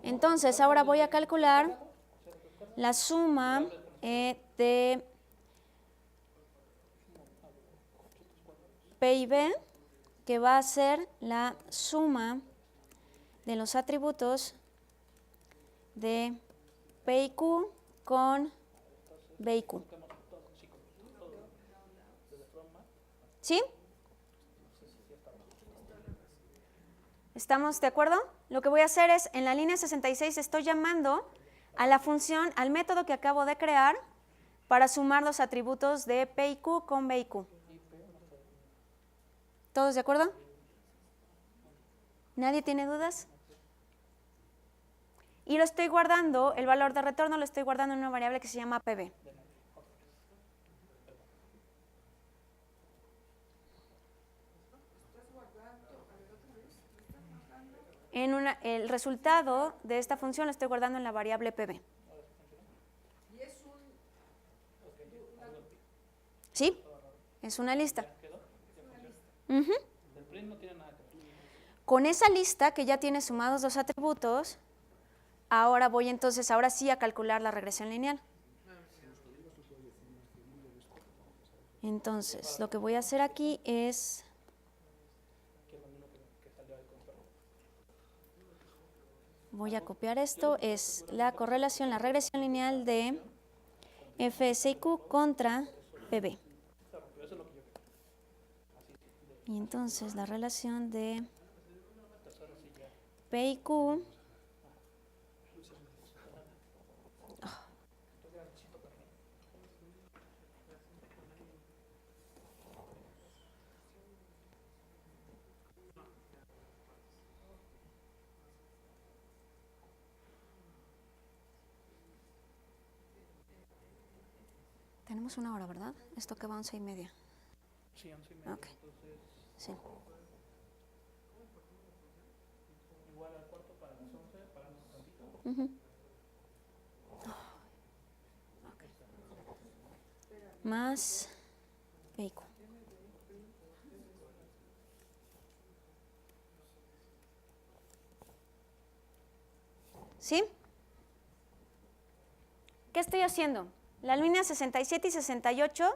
Entonces, ahora voy a calcular la suma de P y B, que va a ser la suma de los atributos de P y Q con B y Q. ¿Sí? ¿Estamos de acuerdo? Lo que voy a hacer es, en la línea 66 estoy llamando a la función, al método que acabo de crear para sumar los atributos de P y Q con B y Q. ¿Todos de acuerdo? ¿Nadie tiene dudas? Y lo estoy guardando, el valor de retorno lo estoy guardando en una variable que se llama PB. el resultado de esta función lo estoy guardando en la variable PB. Y es un... ¿Sí? Es una lista. El print no tiene nada que ver. Con esa lista que ya tiene sumados los atributos, ahora voy entonces, ahora sí, a calcular la regresión lineal. Entonces, lo que voy a hacer aquí es... Voy a copiar esto, es la correlación, la regresión lineal de FSIQ contra PB. Y entonces la relación de P y Q tenemos una hora, ¿verdad? Esto que va a 11:30. Sí, 11:30. Ok. Entonces, Sí. igual al cuarto para las 11, paramos un tantito. Ujú. Ok. Más P y Q. ¿Sí? ¿Qué estoy haciendo? Las líneas 67 y 68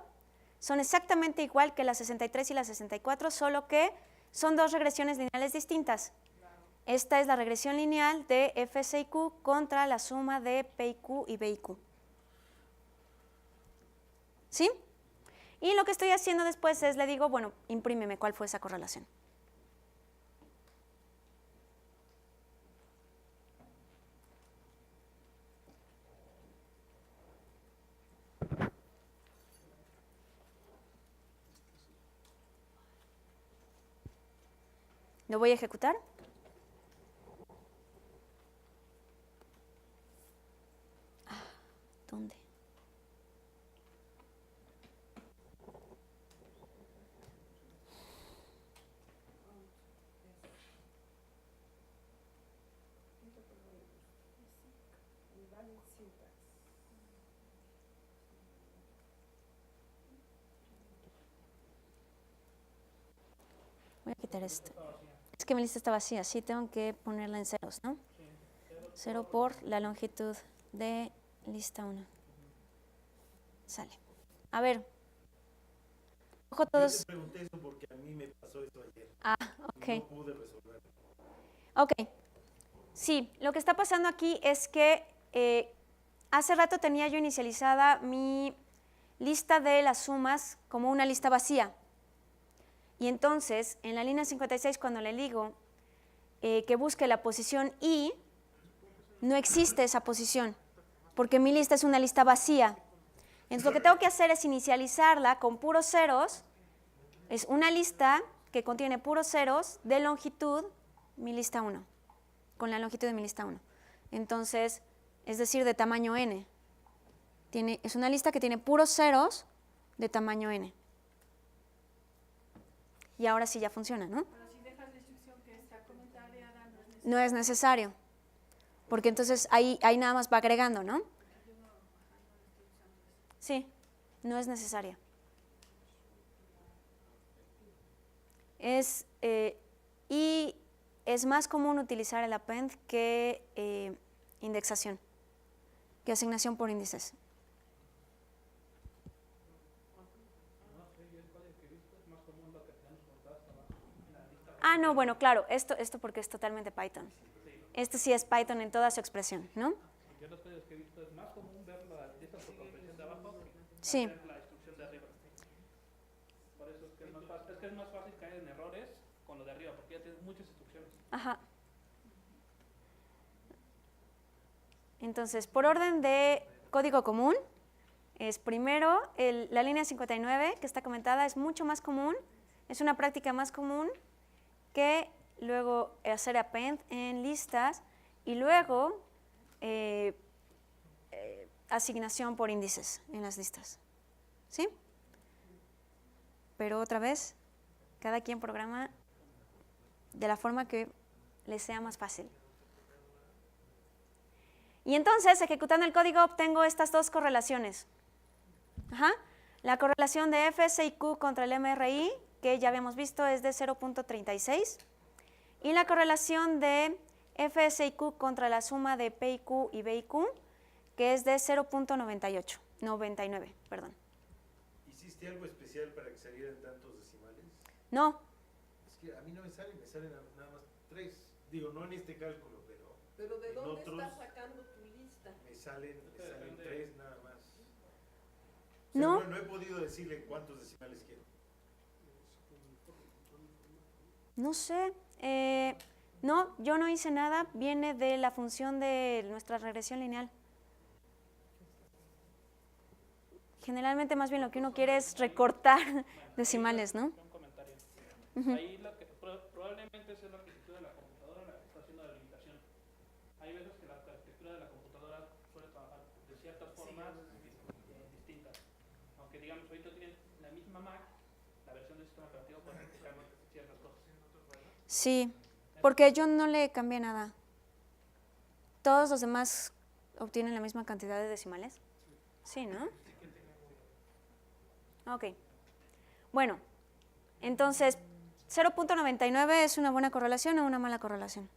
son exactamente igual que las 63 y las 64, solo que son dos regresiones lineales distintas. Esta es la regresión lineal de FSIQ contra la suma de PIQ y BIQ. ¿Sí? Y lo que estoy haciendo después es, le digo, bueno, imprímeme cuál fue esa correlación. ¿Lo voy a ejecutar? ¿Dónde? Voy a quitar esto. Es que mi lista está vacía, sí, tengo que ponerla en ceros, ¿no? 0 por la longitud de lista 1. Sale. A ver. Ojo Yo todos. te pregunté eso porque a mí me pasó eso ayer. Ah, ok. Y no pude resolverlo. Ok. Sí, lo que está pasando aquí es que hace rato tenía yo inicializada mi lista de las sumas como una lista vacía. Y entonces, en la línea 56, cuando le digo que busque la posición I, no existe esa posición, porque mi lista es una lista vacía. Entonces, lo que tengo que hacer es inicializarla con puros ceros. Es una lista que contiene puros ceros de longitud, mi lista 1, con la longitud de mi lista 1. Entonces, es decir, de tamaño n. Es una lista que tiene puros ceros de tamaño n. Y ahora sí ya funciona, ¿no? Pero si dejas la instrucción que está comentariada, no es necesario. No es necesario, porque entonces ahí nada más va agregando, ¿no? Sí, no es necesaria. Y es más común utilizar el append que indexación, que asignación por índices. Ah, no, bueno, claro, esto porque es totalmente Python. Esto sí es Python en toda su expresión, ¿no? Yo los códigos que he visto es más común ver la lista por compresión de abajo que Sí. ver la instrucción de arriba. Por eso es que es más fácil caer en errores con lo de arriba, porque ya tienes muchas instrucciones. Ajá. Entonces, por orden de código común, es primero la línea 59, que está comentada, es mucho más común, es una práctica más común que luego hacer append en listas y luego asignación por índices en las listas. ¿Sí? Pero otra vez, cada quien programa de la forma que les sea más fácil. Y entonces, ejecutando el código, obtengo estas dos correlaciones. Ajá. La correlación de FSIQ contra el MRI, que ya habíamos visto, es de 0.36. Y la correlación de FSIQ contra la suma de PIQ y BIQ, que es de 0.99, perdón. ¿Hiciste algo especial para que salieran tantos decimales? No. Es que a mí no me salen nada más 3. Digo, no en este cálculo, Pero ¿de en dónde otros estás sacando tu lista? me salen 3 nada más. No. No he podido decirle cuántos decimales quiero. No sé. No, yo no hice nada. Viene de la función de nuestra regresión lineal. Generalmente más bien lo que uno quiere es recortar decimales, ¿no? Un comentario. Ahí lo que, probablemente es la arquitectura de la computadora la que está haciendo la limitación. Hay veces que la arquitectura de la computadora suele trabajar de ciertas formas distintas. Aunque digamos, ahorita tienen la misma Mac, la versión del sistema operativo puede aplicar ciertas cosas. Sí, porque yo no le cambié nada. ¿Todos los demás obtienen la misma cantidad de decimales? Sí, ¿no? Ok. Bueno, entonces, 0.99 es una buena correlación o una mala correlación.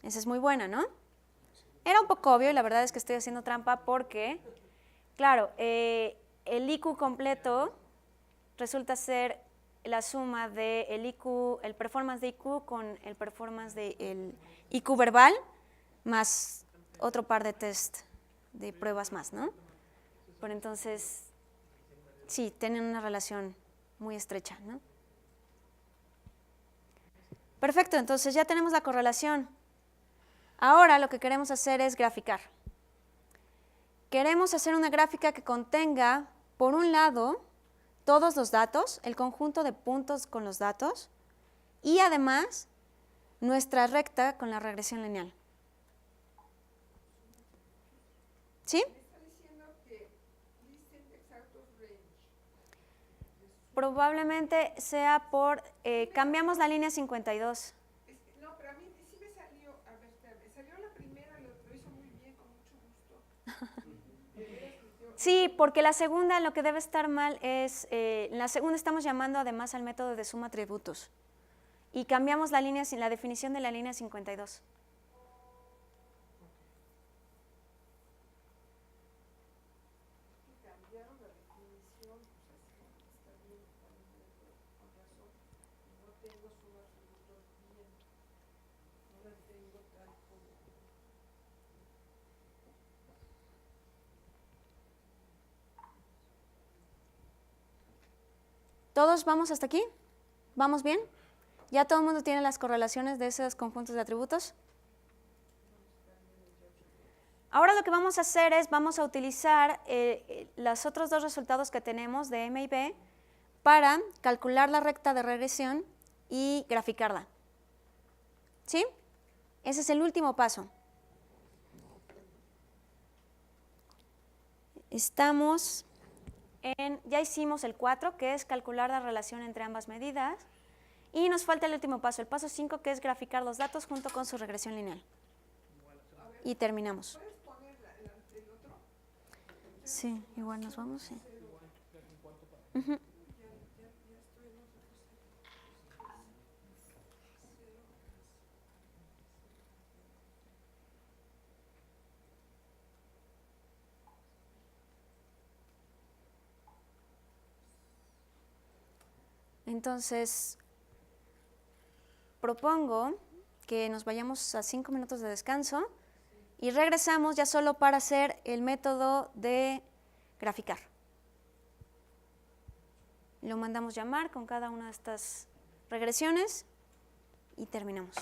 Esa es muy buena, ¿no? Era un poco obvio y la verdad es que estoy haciendo trampa porque, claro, el IQ completo resulta ser la suma de el performance de IQ con el performance del IQ verbal más otro par de test de pruebas más, ¿no? Pero entonces, sí, tienen una relación muy estrecha, ¿no? Perfecto, entonces ya tenemos la correlación. Ahora lo que queremos hacer es graficar. Queremos hacer una gráfica que contenga, por un lado, todos los datos, el conjunto de puntos con los datos, y además, nuestra recta con la regresión lineal. ¿Sí? Está diciendo que list index out of range. Probablemente sea por, cambiamos la línea 52. No, pero a mí sí me salió, a ver, me salió la primera, lo hizo muy bien, con mucho gusto. Sí, porque la segunda lo que debe estar mal es, la segunda estamos llamando además al método de suma atributos y cambiamos la definición de la línea 52. Cambiaron la definición, pues así está bien, con razón. No tengo suma atributos bien. No la tengo tal como. ¿Todos vamos hasta aquí? ¿Vamos bien? ¿Ya todo el mundo tiene las correlaciones de esos conjuntos de atributos? Ahora lo que vamos a hacer es, vamos a utilizar los otros dos resultados que tenemos de M y B para calcular la recta de regresión y graficarla. ¿Sí? Ese es el último paso. Estamos ya hicimos el 4, que es calcular la relación entre ambas medidas, y nos falta el último paso, el paso 5, que es graficar los datos junto con su regresión lineal. Y terminamos. ¿Puedes poner el otro? Sí, igual nos vamos, sí. Entonces, propongo que nos vayamos a 5 minutos de descanso y regresamos ya solo para hacer el método de graficar. Lo mandamos llamar con cada una de estas regresiones y terminamos.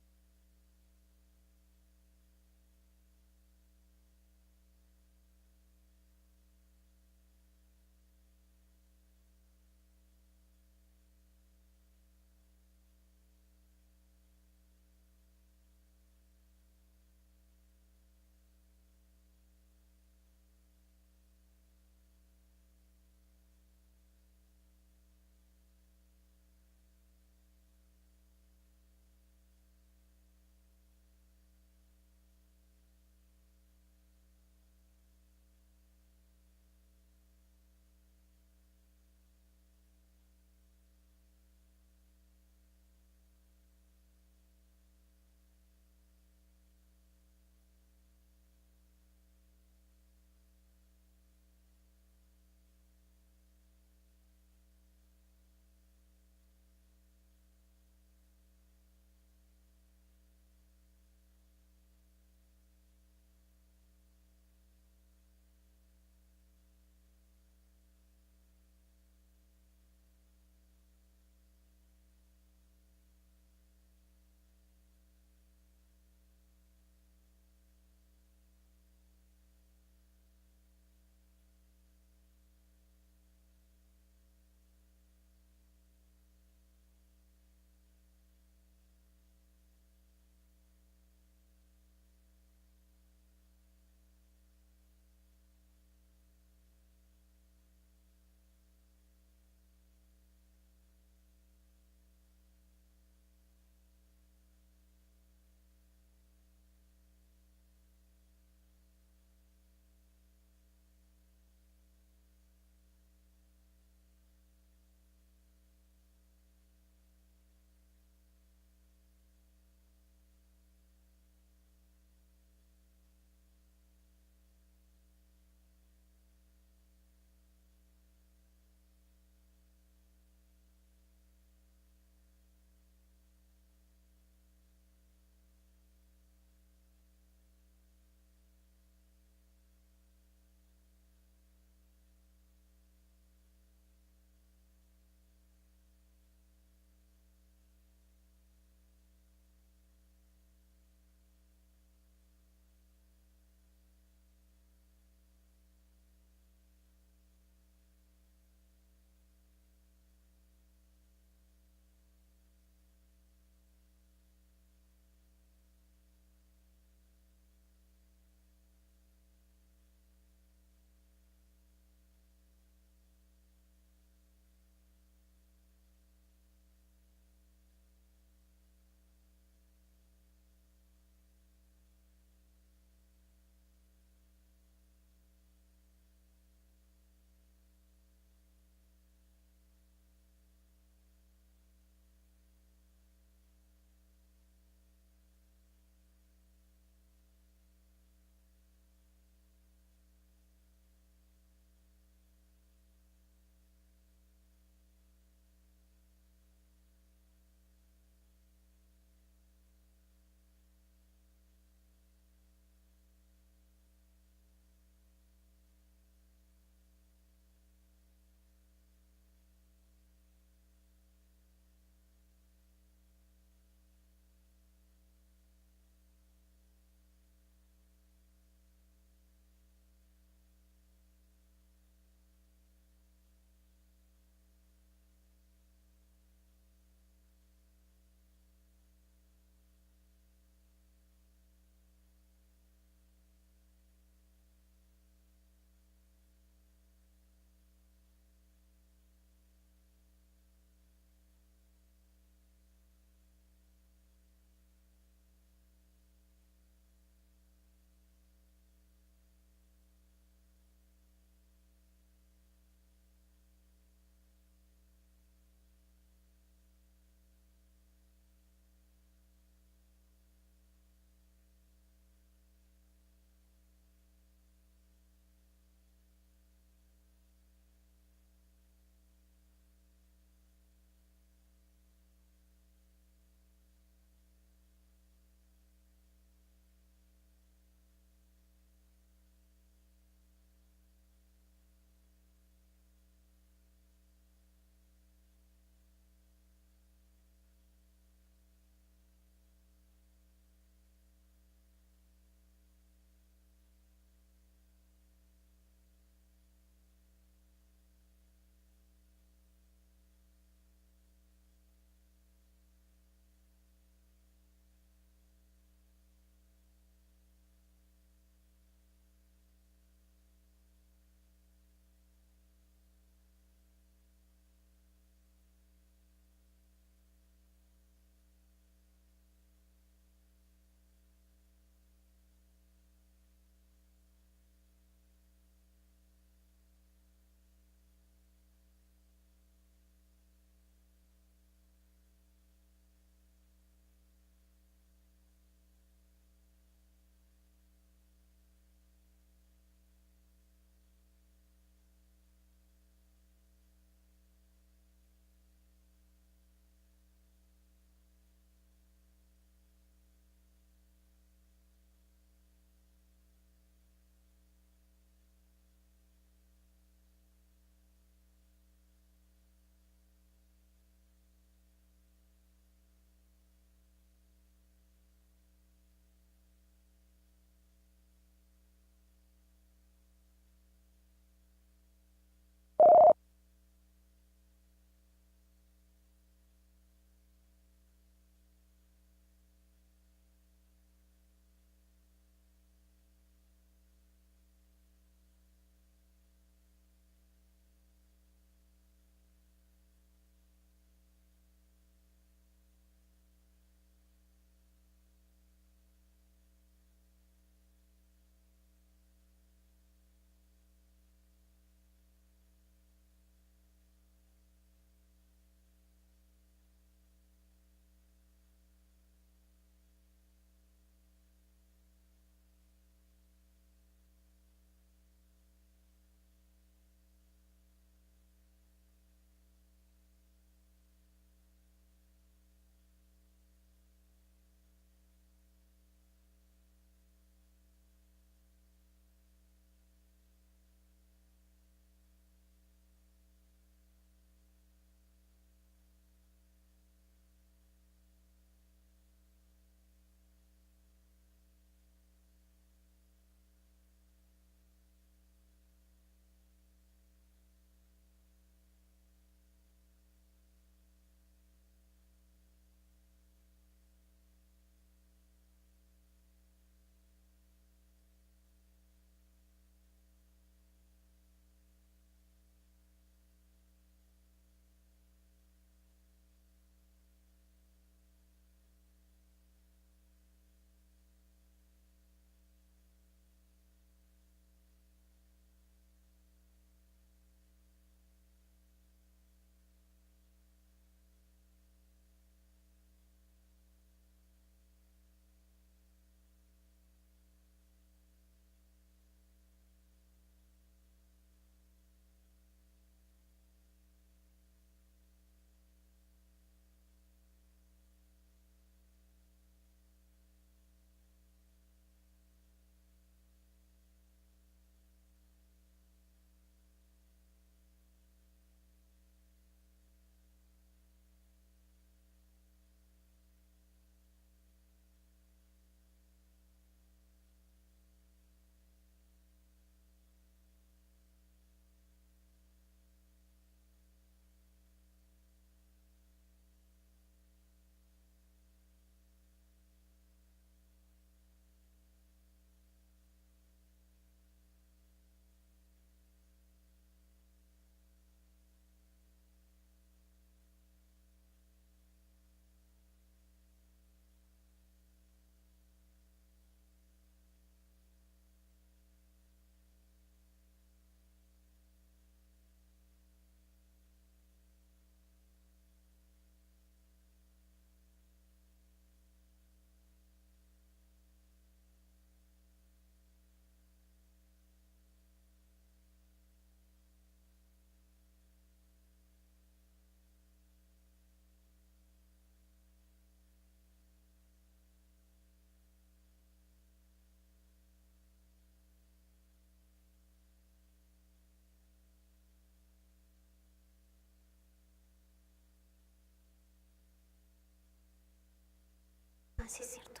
sí es cierto.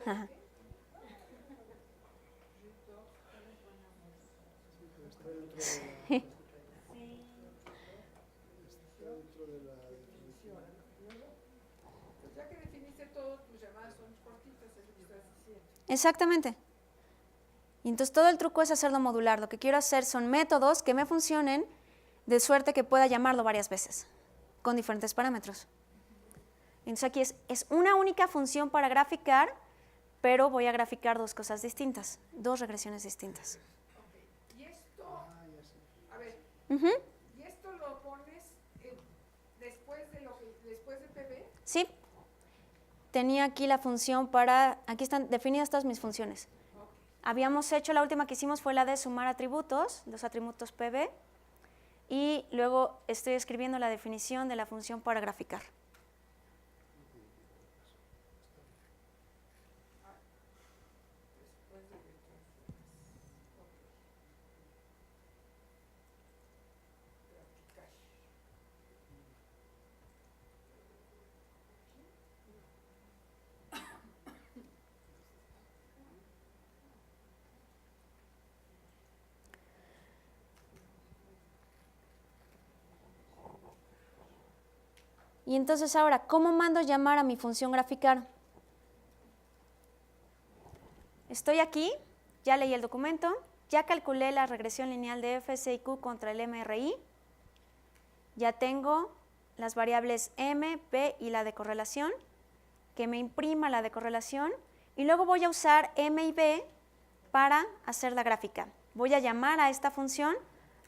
Ajá. Está dentro de la definición. Pues ya que definiste todo, tus llamadas son cortitas, es lo que estás diciendo. Exactamente. Y entonces todo el truco es hacerlo modular. Lo que quiero hacer son métodos que me funcionen de suerte que pueda llamarlo varias veces con diferentes parámetros. Entonces aquí es una única función para graficar, pero voy a graficar dos cosas distintas, dos regresiones distintas. Okay. Y esto, a ver, ¿y esto lo pones después de PB? Sí. Tenía aquí la función para, aquí están definidas todas mis funciones. Habíamos hecho, la última que hicimos fue la de sumar atributos, los atributos PB, y luego estoy escribiendo la definición de la función para graficar. Y entonces ahora, ¿cómo mando llamar a mi función graficar? Estoy aquí, ya leí el documento, ya calculé la regresión lineal de f, c y q contra el MRI, ya tengo las variables m, p y la de correlación, que me imprima la de correlación, y luego voy a usar m y b para hacer la gráfica. Voy a llamar a esta función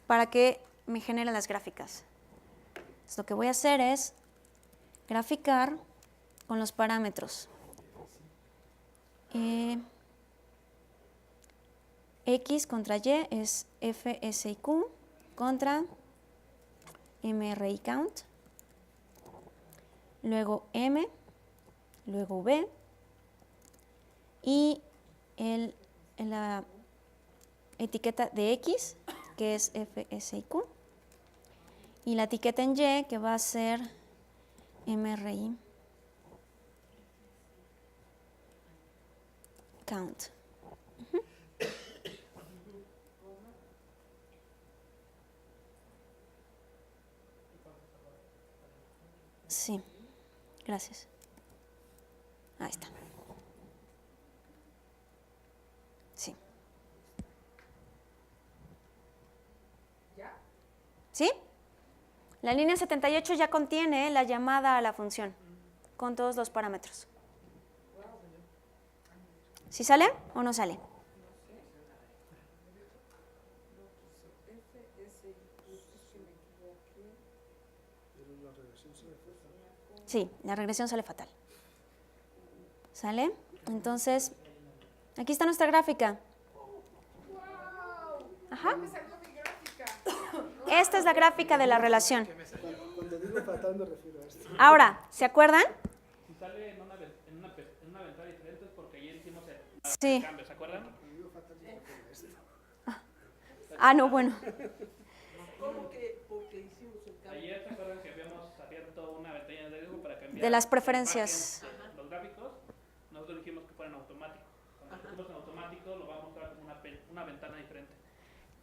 para que me genere las gráficas. Entonces, lo que voy a hacer es graficar con los parámetros x contra y es f, s y q contra mri count, luego m, luego v y la etiqueta de x que es f, s y q y la etiqueta en y que va a ser MRI count. Sí, gracias. Ahí está. Sí. ¿Ya? ¿Sí? La línea 78 ya contiene la llamada a la función con todos los parámetros. ¿Sí sale o no sale? Sí, la regresión sale fatal. ¿Sale? Entonces, aquí está nuestra gráfica. Ajá. Me salió mi gráfica. Esta es la gráfica de la relación. Cuando digo fatal me refiero a esto. Ahora, ¿se acuerdan? Si sale en una ventana diferente es porque ayer hicimos Sí. el cambio, ¿se acuerdan? Ah, no, bueno. ¿Cómo que porque hicimos el cambio? Ayer se acuerdan que habíamos abierto una ventana de riesgo para cambiar De las preferencias. los gráficos. Nosotros dijimos que fueran automáticos. Cuando pusimos en automático lo va a mostrar como una ventana diferente.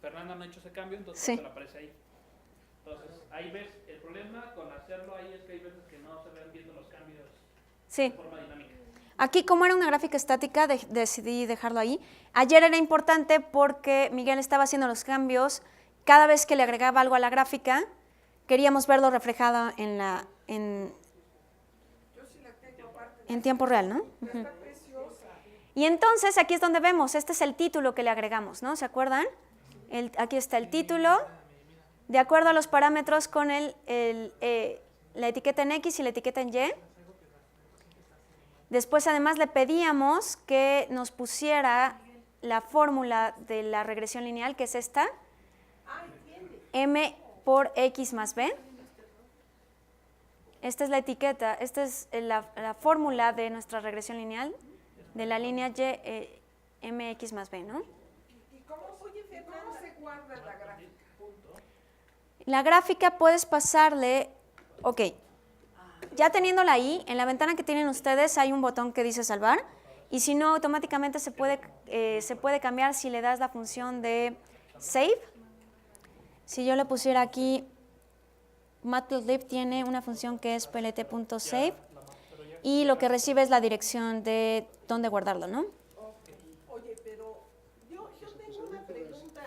Fernanda no ha hecho ese cambio, entonces Sí. se le aparece ahí. Entonces, ahí ves, el problema con hacerlo ahí es que hay veces que no se ven viendo los cambios Sí. de forma dinámica. Aquí, como era una gráfica estática, decidí dejarlo ahí. Ayer era importante porque Miguel estaba haciendo los cambios. Cada vez que le agregaba algo a la gráfica, queríamos verlo reflejado en Yo sí la tengo aparte. en tiempo real, ¿no? Pero está preciosa. Y entonces, aquí es donde vemos, este es el título que le agregamos, ¿no? ¿Se acuerdan? Aquí está el título, de acuerdo a los parámetros con la etiqueta en X y la etiqueta en Y. Después, además, le pedíamos que nos pusiera la fórmula de la regresión lineal, que es esta, M por X más B. Esta es la etiqueta, esta es la fórmula de nuestra regresión lineal, de la línea Y, MX más B, ¿no? ¿Y cómo se guarda la gráfica? La gráfica puedes pasarle, ok, ya teniéndola ahí, en la ventana que tienen ustedes hay un botón que dice salvar, y si no, automáticamente se puede cambiar si le das la función de save. Si yo le pusiera aquí, Matplotlib tiene una función que es plt.save, y lo que recibe es la dirección de dónde guardarlo, ¿no? Oye, pero yo tengo una pregunta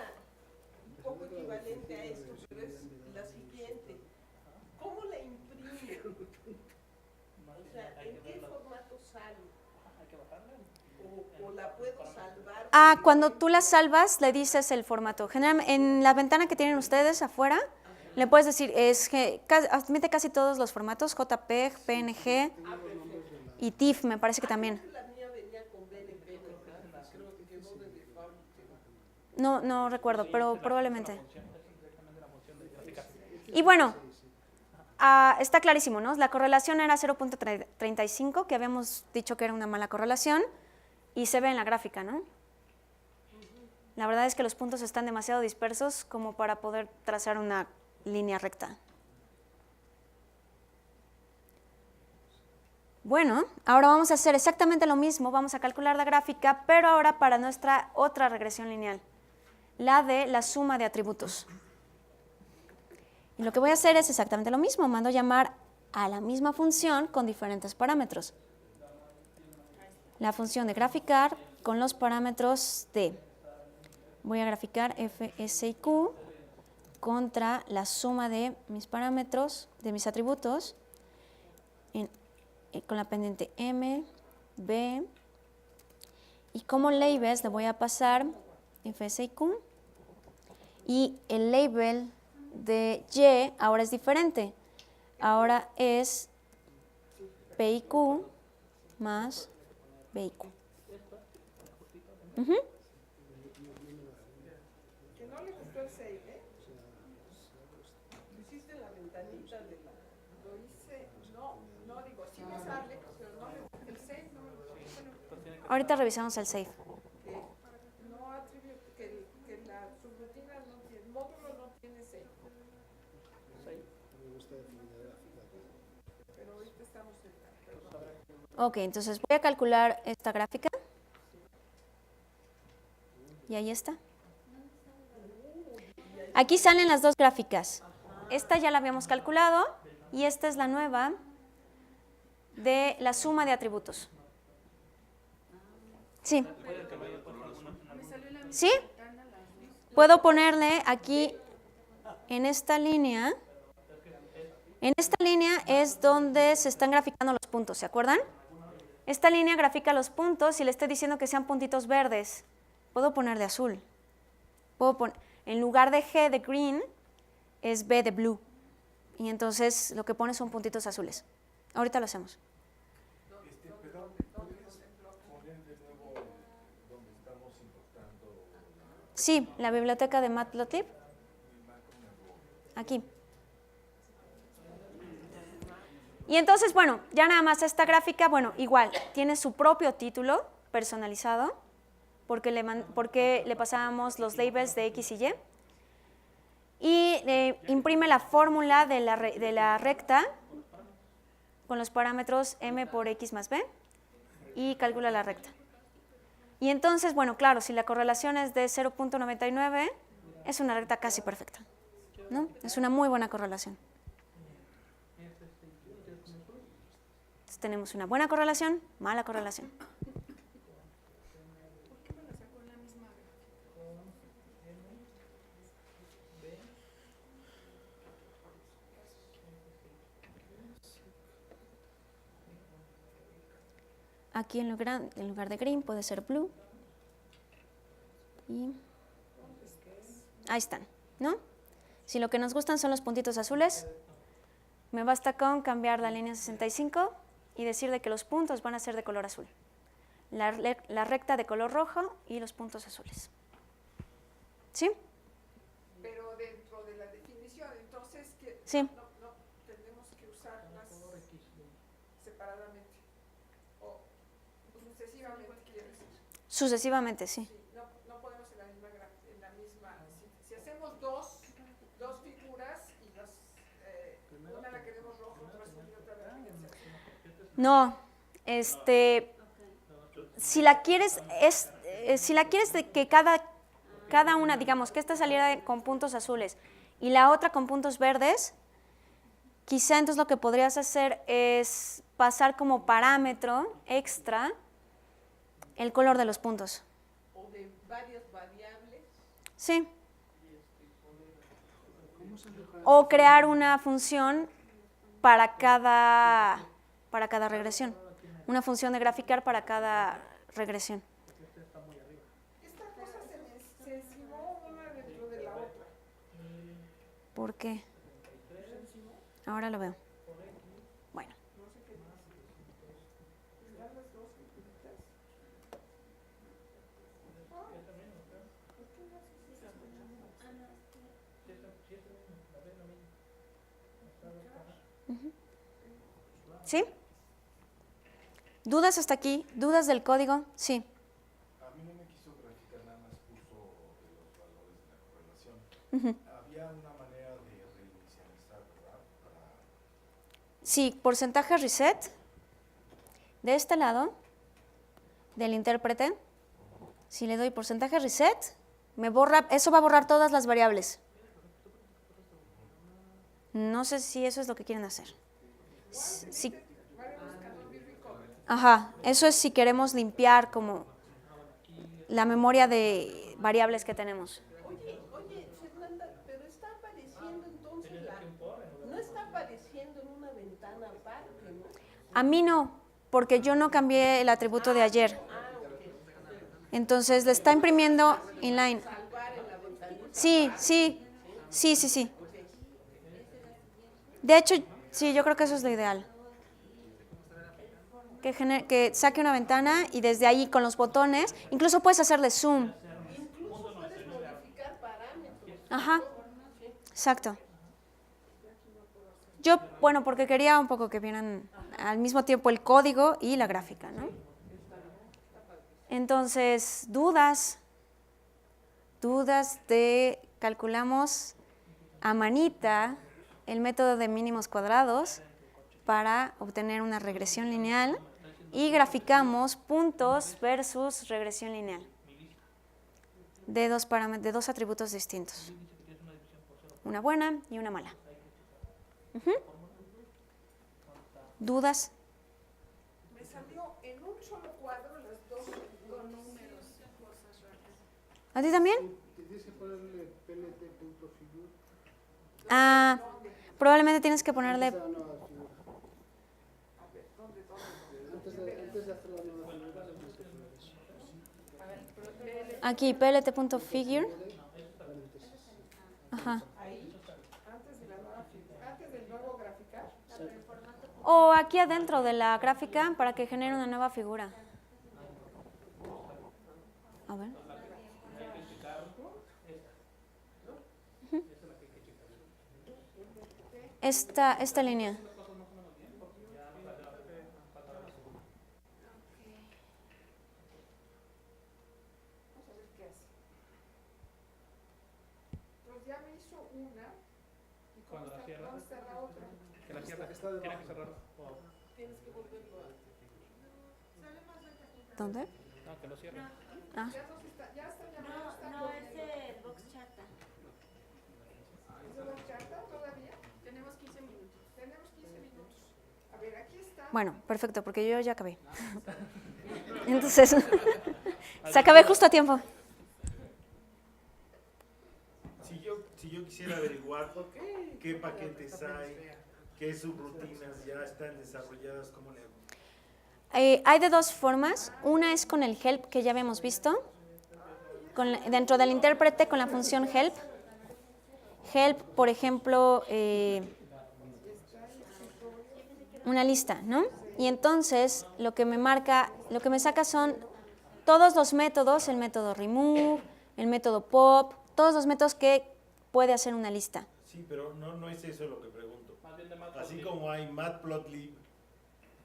un poco equivalente a esto, pero es la siguiente. ¿Cómo la imprime? O sea, ¿en qué formato sale? ¿O la puedo salvar? Ah, cuando tú la salvas, le dices el formato. Generalmente, en la ventana que tienen ustedes afuera, le puedes decir, admite casi todos los formatos, JPEG, PNG y TIFF, me parece que también. La mía venía con BNP, creo que quedó de default. No recuerdo, pero probablemente. Y bueno, está clarísimo, ¿no? La correlación era 0.35, que habíamos dicho que era una mala correlación, y se ve en la gráfica, ¿no? La verdad es que los puntos están demasiado dispersos como para poder trazar una línea recta. Bueno, ahora vamos a hacer exactamente lo mismo, vamos a calcular la gráfica, pero ahora para nuestra otra regresión lineal, la de la suma de atributos. Y lo que voy a hacer es exactamente lo mismo, mando llamar a la misma función con diferentes parámetros. La función de graficar con los parámetros de, voy a graficar f, s y q contra la suma de mis parámetros, de mis atributos, con la pendiente m, b, y como labels le voy a pasar f, s y q, y el label de y ahora es diferente, ahora es p y q más b y q. Que no le gustó el save, ¿eh? Lo hiciste en la ventanita de la... Lo hice, no digo, sí me sale, pero no el save no me lo bueno, Ahorita revisamos el save. no atribuye que la subrutina no tiene, el módulo no tiene save. Me gusta definir la gráfica. Pero ahorita estamos en la... Ok, entonces voy a calcular esta gráfica. Y ahí está. Aquí salen las dos gráficas. Esta ya la habíamos calculado y esta es la nueva de la suma de atributos. Sí. ¿Sí? Puedo ponerle aquí en esta línea. En esta línea es donde se están graficando los puntos, ¿se acuerdan? Esta línea grafica los puntos y le estoy diciendo que sean puntitos verdes. Puedo poner de azul. En lugar de G de green, es B de blue. Y entonces lo que pone son puntitos azules. Ahorita lo hacemos. Perdón, ¿podrías poner de nuevo donde estamos importando? Sí, la biblioteca de Matplotlib. Aquí. Y entonces, bueno, ya nada más esta gráfica, bueno, igual, tiene su propio título personalizado, porque le pasábamos los labels de X y Y imprime la fórmula de la recta con los parámetros m por x más b y calcula la recta. Y entonces, bueno, claro, si la correlación es de 0.99, es una recta casi perfecta, ¿no? Es una muy buena correlación. Entonces, tenemos una buena correlación, mala correlación. Aquí en lugar de green puede ser blue. Y ahí están, ¿no? Si lo que nos gustan son los puntitos azules, me basta con cambiar la línea 65 y decir de que los puntos van a ser de color azul. La recta de color rojo y los puntos azules. ¿Sí? Pero dentro de la definición, entonces que Sí. no tenemos que usarlas separadamente o sucesivamente, quiere decir. Sucesivamente, sí. Sí, no podemos en la misma si hacemos dos figuras y una la queremos roja, otra azul y otra verde, No, si la quieres, de que cada una, digamos, que esta saliera con puntos azules y la otra con puntos verdes, quizá entonces lo que podrías hacer es pasar como parámetro extra el color de los puntos. O de varias variables. Sí. O crear una función para cada regresión. Una función de graficar para cada regresión. Esta cosa se encimó una dentro de la otra. ¿Por qué? Ahora lo veo. Bueno. ¿Están las dos juntitas? ¿Sí? ¿Dudas hasta aquí? ¿Dudas del código? Sí. A mí no me quiso graficar, nada más puso los valores de la correlación. Había una manera de reinicializar, ¿verdad? Sí, porcentaje reset. De este lado, del intérprete, si le doy porcentaje reset, me borra, eso va a borrar todas las variables. No sé si eso es lo que quieren hacer. Sí. Ajá, eso es si queremos limpiar como la memoria de variables que tenemos. Oye, Fernanda, pero está apareciendo entonces no está apareciendo en una ventana aparte, ¿no? A mí no, porque yo no cambié el atributo de ayer. Entonces le está imprimiendo inline. Sí. De hecho, sí, yo creo que eso es lo ideal. Que saque una ventana y desde ahí con los botones, incluso puedes hacerle zoom. Incluso puedes modificar parámetros. Ajá, exacto. Yo, bueno, porque quería un poco que vieran al mismo tiempo el código y la gráfica, ¿no? Entonces, dudas de, calculamos a manita el método de mínimos cuadrados para obtener una regresión lineal y graficamos puntos versus regresión lineal de dos atributos distintos, una buena y una mala. ¿Dudas? Me salió en un solo cuadro las dos con números. ¿A ti también? Tienes que ponerle plt.figure. Ah, probablemente tienes que ponerle... Esa nueva figura. Antes de hacer la nueva figura, tienes que poner eso. Aquí, plt.figure. Ajá. Antes del nuevo graficar. O aquí adentro de la gráfica para que genere una nueva figura. A ver. Esta línea. Pues ya me hizo una. ¿Y Cuando la cierras, ¿Dónde está la otra? que la cierras, tiene que cerrar. Tienes que volverlo a... ¿Dónde? No, que lo cierres. Ah. Ya está llamando. No, es el box chata. ¿Es de la carta todavía? Tenemos 15 minutos. Tenemos 15 minutos. A ver, aquí está. Bueno, perfecto, porque yo ya acabé. Entonces, se acabé justo a tiempo. Si yo quisiera averiguar qué paquetes hay, qué subrutinas ya están desarrolladas, ¿cómo le hago? Hay de dos formas. Una es con el help que ya habíamos visto. Dentro del intérprete con la función help. Help, por ejemplo, una lista, ¿no? Y entonces lo que me saca son todos los métodos, el método remove, el método pop, todos los métodos que puede hacer una lista. Sí, pero no es eso lo que pregunto. Así como hay matplotlib,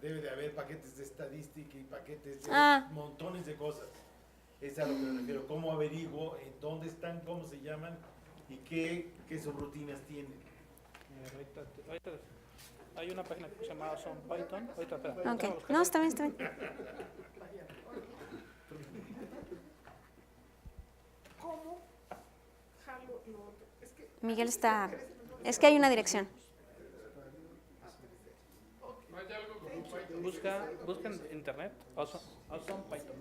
debe de haber paquetes de estadística y paquetes de montones de cosas. Es a lo que me refiero. ¿Cómo averiguo en dónde están, cómo se llaman y qué subrutinas tienen? Hay una página que se llama Awesome Python. Ahorita, espera. Ok, no, está bien, está bien. ¿Cómo jalo lo otro? Es que Miguel está... Es que hay una dirección. Busca en internet Awesome Python.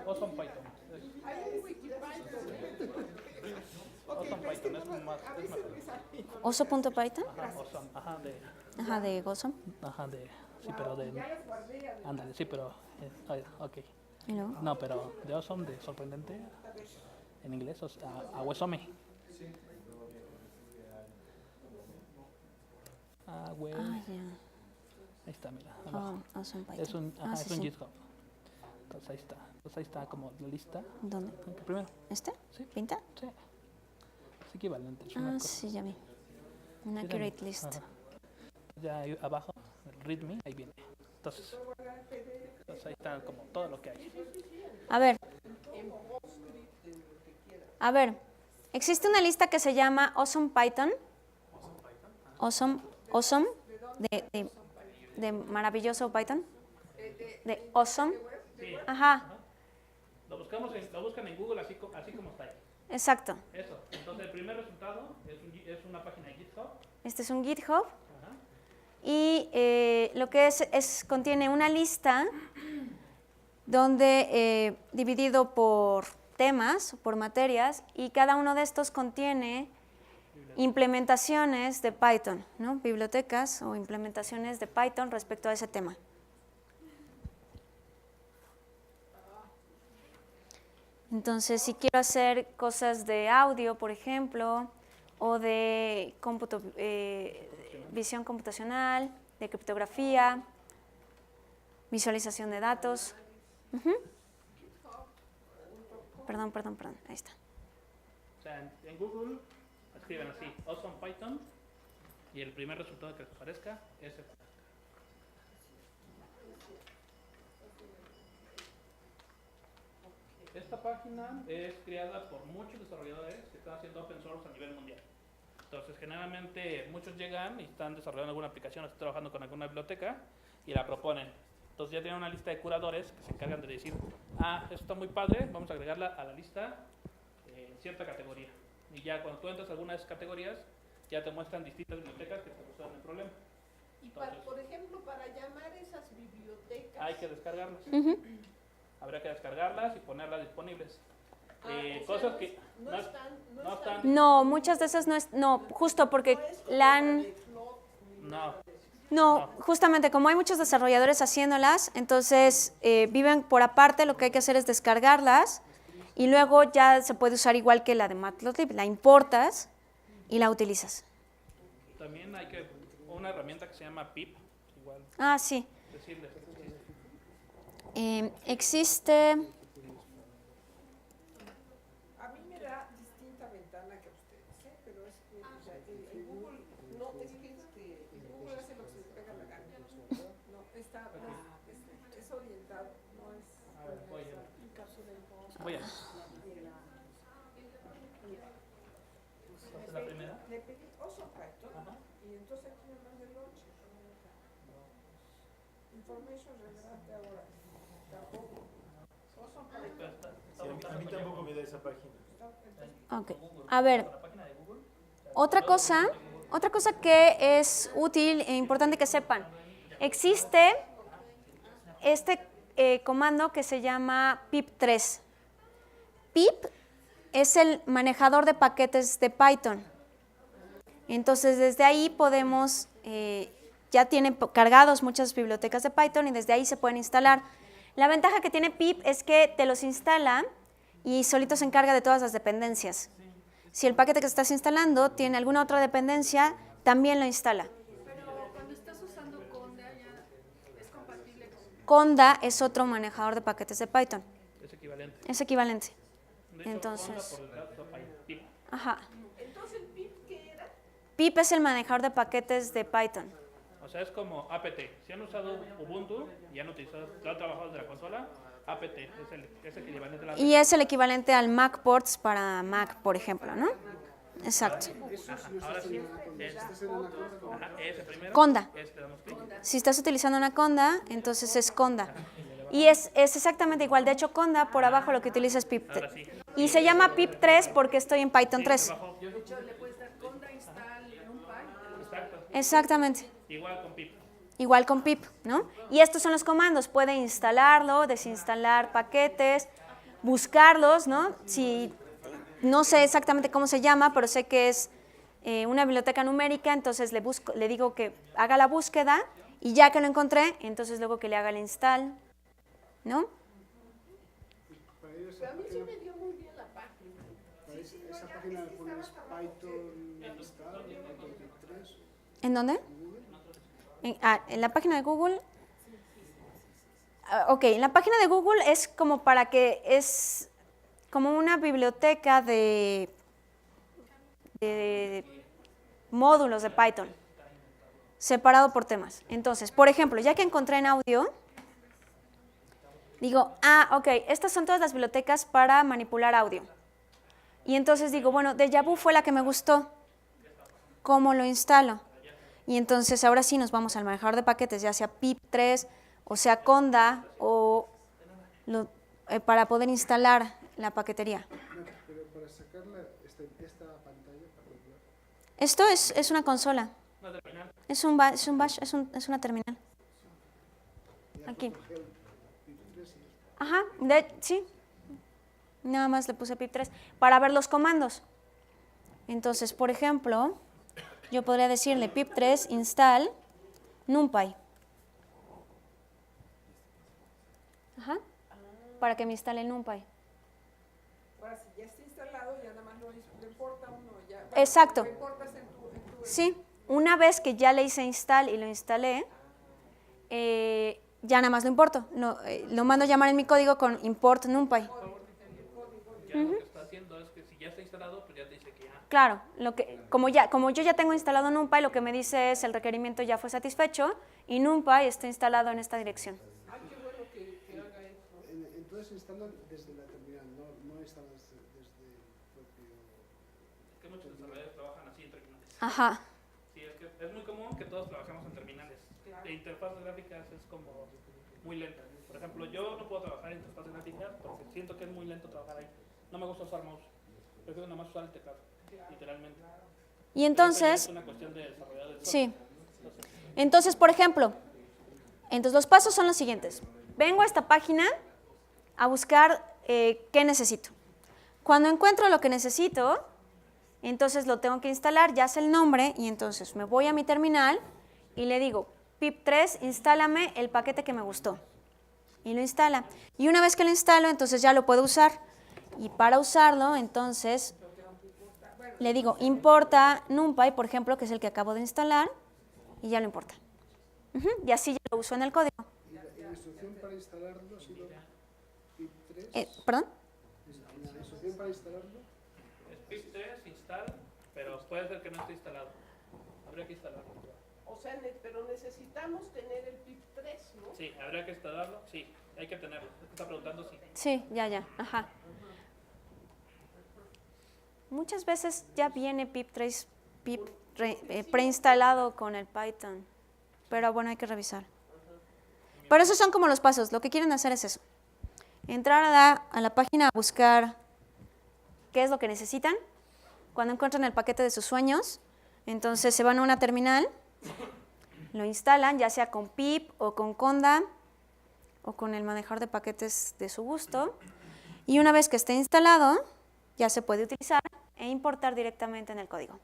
Awesome Python. hay un Wikipython. Awesome Python es más, A es veces mejor. me sale. Oso.python. Ajá, Awesome. Ajá, de Gozo. Sí, pero de... Ya las guardé. Ya las- Ándale, sí, pero... ok. Y luego, No, pero de awesome, de sorprendente, en inglés, awesome. ah, ya. Ahí está, mira. abajo. Oh, Awesome Python. Es un, Ah, es sí, un sí. GitHub. Entonces ahí está. Entonces ahí está como la lista. ¿Dónde? Primero, ¿Este? Sí. ¿Pinta? sí. Es equivalente. Es una Ah, cosa. sí, ya vi. Una Sí, accurate también. list. Ajá. Ya ahí abajo, el readme, ahí viene. Entonces ahí está como todo lo que hay. A ver. A ver. Existe una lista que se llama Awesome Python. Awesome. De maravilloso Python. De Awesome. Sí. Ajá, Lo buscan en Google así como está ahí. exacto. Eso. Entonces el primer resultado es una página de GitHub. Este es un GitHub. Ajá. Y lo que contiene una lista donde dividido por temas, por materias, y cada uno de estos contiene implementaciones de Python, ¿no? Bibliotecas o implementaciones de Python respecto a ese tema. Entonces, si quiero hacer cosas de audio, por ejemplo, o de visión computacional, de criptografía, visualización de datos. Perdón, ahí está. O sea, en Google escriben así, Awesome Python, y el primer resultado que les aparezca es el. Esta página es creada por muchos desarrolladores que están haciendo open source a nivel mundial. Entonces, generalmente muchos llegan y están desarrollando alguna aplicación, están trabajando con alguna biblioteca y la proponen. Entonces ya tienen una lista de curadores que se encargan de decir, esto está muy padre, vamos a agregarla a la lista en cierta categoría. Y ya cuando tú entras a alguna de esas categorías, ya te muestran distintas bibliotecas que te resuelven el problema. Y por ejemplo, para llamar esas bibliotecas. Hay que descargarlas. Ujú. Habrá que descargarlas y ponerlas disponibles. O sea, Cosas que no están. No, muchas de esas no, justo porque la han... No, justamente como hay muchos desarrolladores haciéndolas, entonces viven por aparte, lo que hay que hacer es descargarlas y luego ya se puede usar igual que la de Matplotlib, la importas y la utilizas. También hay una herramienta que se llama pip, igual Ah, sí. decirles. Existe... A mí me da distinta ventana que a ustedes, ¿eh? Pero es que, o sea, en Google, no, es que en Google hace lo que se le pega la gana. No, está, es orientado, no es un caso de Voy a. ¿La primera? Le pedí Awesome Python y entonces aquí me manda el launch. Information relevante ahora. Tampoco. Awesome Python. Sí, a mí tampoco me da esa página. Ok, a ver, otra cosa que es útil e importante que sepan, existe este comando que se llama pip3. Pip es el manejador de paquetes de Python. Entonces, desde ahí podemos, ya tiene cargados muchas bibliotecas de Python y desde ahí se pueden instalar. La ventaja que tiene pip es que te los instala y solito se encarga de todas las dependencias. Si el paquete que estás instalando tiene alguna otra dependencia, también lo instala. Pero cuando estás usando Conda ya es compatible con... Conda es otro manejador de paquetes de Python. Es equivalente. Es equivalente. De hecho, Entonces, Conda por el dato pip. ajá. Entonces, ¿el PIP qué era? Pip es el manejador de paquetes de Python. O sea, es como apt. Si han usado Ubuntu y han utilizado, lo han trabajado desde la consola, apt es el equivalente a la. Y es el equivalente al MacPorts para Mac, por ejemplo, ¿no? Exacto. Eso si no Ahora estás sí, en Anaconda. Si es- estás en Anaconda, ¿cómo? Ajá, ese primero. Conda. Este damos clic. Si estás utilizando una conda, entonces es conda. Y es exactamente igual. De hecho, conda por abajo lo que utiliza es pip. Ahora sí. Y se llama pip 3 porque estoy en Python 3. Abajo. De hecho, le puedes dar conda install numpy. Exacto. Exactamente. Igual con pip. Igual con pip, ¿no? Y estos son los comandos. Puede instalarlo, desinstalar paquetes, buscarlos, ¿no? Si no sé exactamente cómo se llama, pero sé que es una biblioteca numérica, entonces le digo que haga la búsqueda y ya que lo encontré, entonces luego que le haga el install, ¿no? Para ir a Pero esa a mí sí página, me dio muy bien la página. para esa página le pones Python install, Python 3, ¿En dónde? En la página de Google. Ok, en la página de Google es como para que es como una biblioteca de módulos de Python, separado por temas. Entonces, por ejemplo, ya que encontré en audio, digo, ok, estas son todas las bibliotecas para manipular audio. Y entonces digo, bueno, Deja Vu fue la que me gustó. ¿Cómo lo instalo? Y entonces ahora sí nos vamos al manejador de paquetes, ya sea pip3 o sea conda o para poder instalar la paquetería. no, pero para sacar esta pantalla particular, Esto es una consola. Una terminal. Es un bash, es una terminal. ya Aquí. puedes coger el PIP3 y ya está. Ajá, sí. Nada más le puse pip3 para ver los comandos. Entonces, por ejemplo, yo podría decirle pip3 install numpy. Ajá. Para que me instale numpy. Ahora, si ya está instalado, ya nada más lo importa uno. Ya, bueno, Exacto. Lo importas en tu Sí, una vez que ya le hice install y lo instalé, ya nada más lo importo. Lo mando a llamar en mi código con import numpy. Ya lo que está haciendo es que si ya está instalado, pues ya te dice que ya. Claro, como yo ya tengo instalado NumPy, lo que me dice es el requerimiento ya fue satisfecho y NumPy está instalado en esta dirección. Ay, qué bueno que haga eso. Entonces instalan desde la terminal, no instalan desde el propio... Es que muchos desarrolladores trabajan así en terminales. Ajá, Sí, es que es muy común que todos trabajemos en terminales. La interfaz gráficas es como muy lenta. Por ejemplo, yo no puedo trabajar en interfaz gráficas porque siento que es muy lento trabajar ahí. No me gusta usar mouse. Prefiero nada más usar el teclado, literalmente. y entonces, Es una cuestión de desarrolladores. sí. Entonces, por ejemplo, los pasos son los siguientes. Vengo a esta página a buscar qué necesito. Cuando encuentro lo que necesito, entonces lo tengo que instalar, ya sé el nombre, y entonces me voy a mi terminal y le digo, pip3, instálame el paquete que me gustó. Y lo instala. Y una vez que lo instalo, entonces ya lo puedo usar. Y para usarlo, entonces, le digo, importa NumPy, por ejemplo, que es el que acabo de instalar, y ya lo importa. Y así ya lo uso en el código. Y la instrucción para instalarlo ha sido PIP3. ¿Perdón? La instrucción para instalarlo, Es pip3 install, pero puede ser que no esté instalado. Habría que instalarlo. O sea, pero necesitamos tener el PIP3, ¿no? Sí, habría que instalarlo. Sí, hay que tenerlo. Está preguntando si. Sí, ya, ajá. Muchas veces ya viene pip3 preinstalado con el Python, pero bueno, hay que revisar. Pero esos son como los pasos, lo que quieren hacer es eso. Entrar a la página a buscar qué es lo que necesitan. Cuando encuentran el paquete de sus sueños, entonces se van a una terminal, lo instalan, ya sea con pip o con conda o con el manejador de paquetes de su gusto. Y una vez que esté instalado, ya se puede utilizar e importar directamente en el código.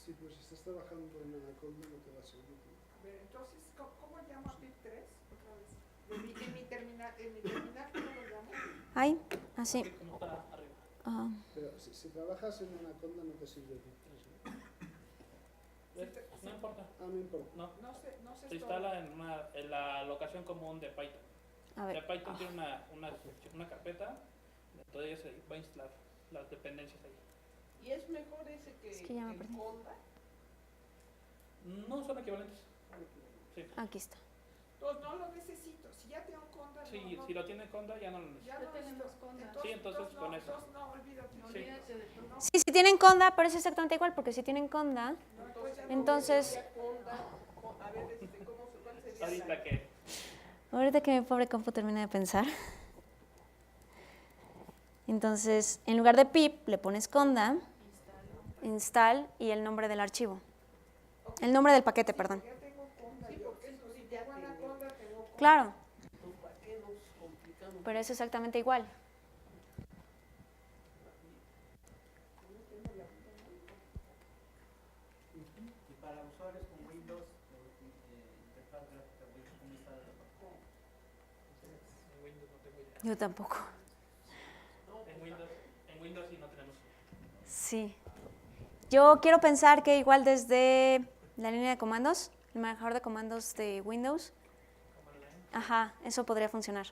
sí, pues si estás trabajando en Anaconda no te va a servir. A ver, entonces, ¿cómo llamo a PIP3? Otra vez. En mi terminal, ¿cómo lo llamo? Ahí, así. ¿Cómo está arriba? Ah, Pero si trabajas en Anaconda no te sirve PIP3, ¿no? No importa. Ah, no importa. No. No sé Se instala en la locación común de Python. a ver, De Python tiene una carpeta, donde se va a instalar las dependencias ahí. Y es mejor ese que Es que ya me el perdí. conda. No son equivalentes. Sí. aquí está. Entonces no lo necesito. Si ya tengo Conda, Sí, no, si lo tiene Conda ya no lo necesito. ya no tenemos necesito. Conda. Sí, entonces no, con eso. entonces no, olvídate. Sí. Olvídate de tu Sí, si tienen Conda, pero es exactamente igual, porque si tienen Conda, Entonces, ya no entonces, sería Conda. A ver, ¿cuál sería Ahorita que ahorita que mi pobre compu termina de pensar, entonces, en lugar de pip, le pones Conda, install y el nombre del archivo. El nombre del paquete, perdón. Ya tengo Conda, yo, eso sí, ya tengo Conda, tengo Conda. Claro, ¿Para qué nos complicamos? pero es exactamente igual. Y para usuarios con Windows, interfaz gráfica, ¿cómo está? En Windows no tengo idea. Yo tampoco. en Windows sí no tenemos. Sí. Yo quiero pensar que igual desde la línea de comandos, el manejador de comandos de Windows, ajá, eso podría funcionar.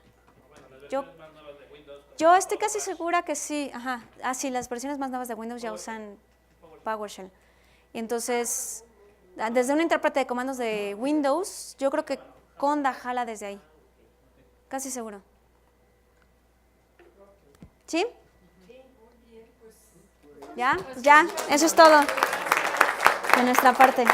Bueno, las Yo- versiones más nuevas de Windows. como Yo estoy casi PowerShell, segura que sí, ajá. Ah, sí, las versiones más nuevas de Windows ya usan PowerShell. Y entonces, desde un intérprete de comandos de Windows, yo creo que Conda jala desde ahí. Casi seguro. ¿Sí? ¿Ya? Pues ya, eso es todo de nuestra parte.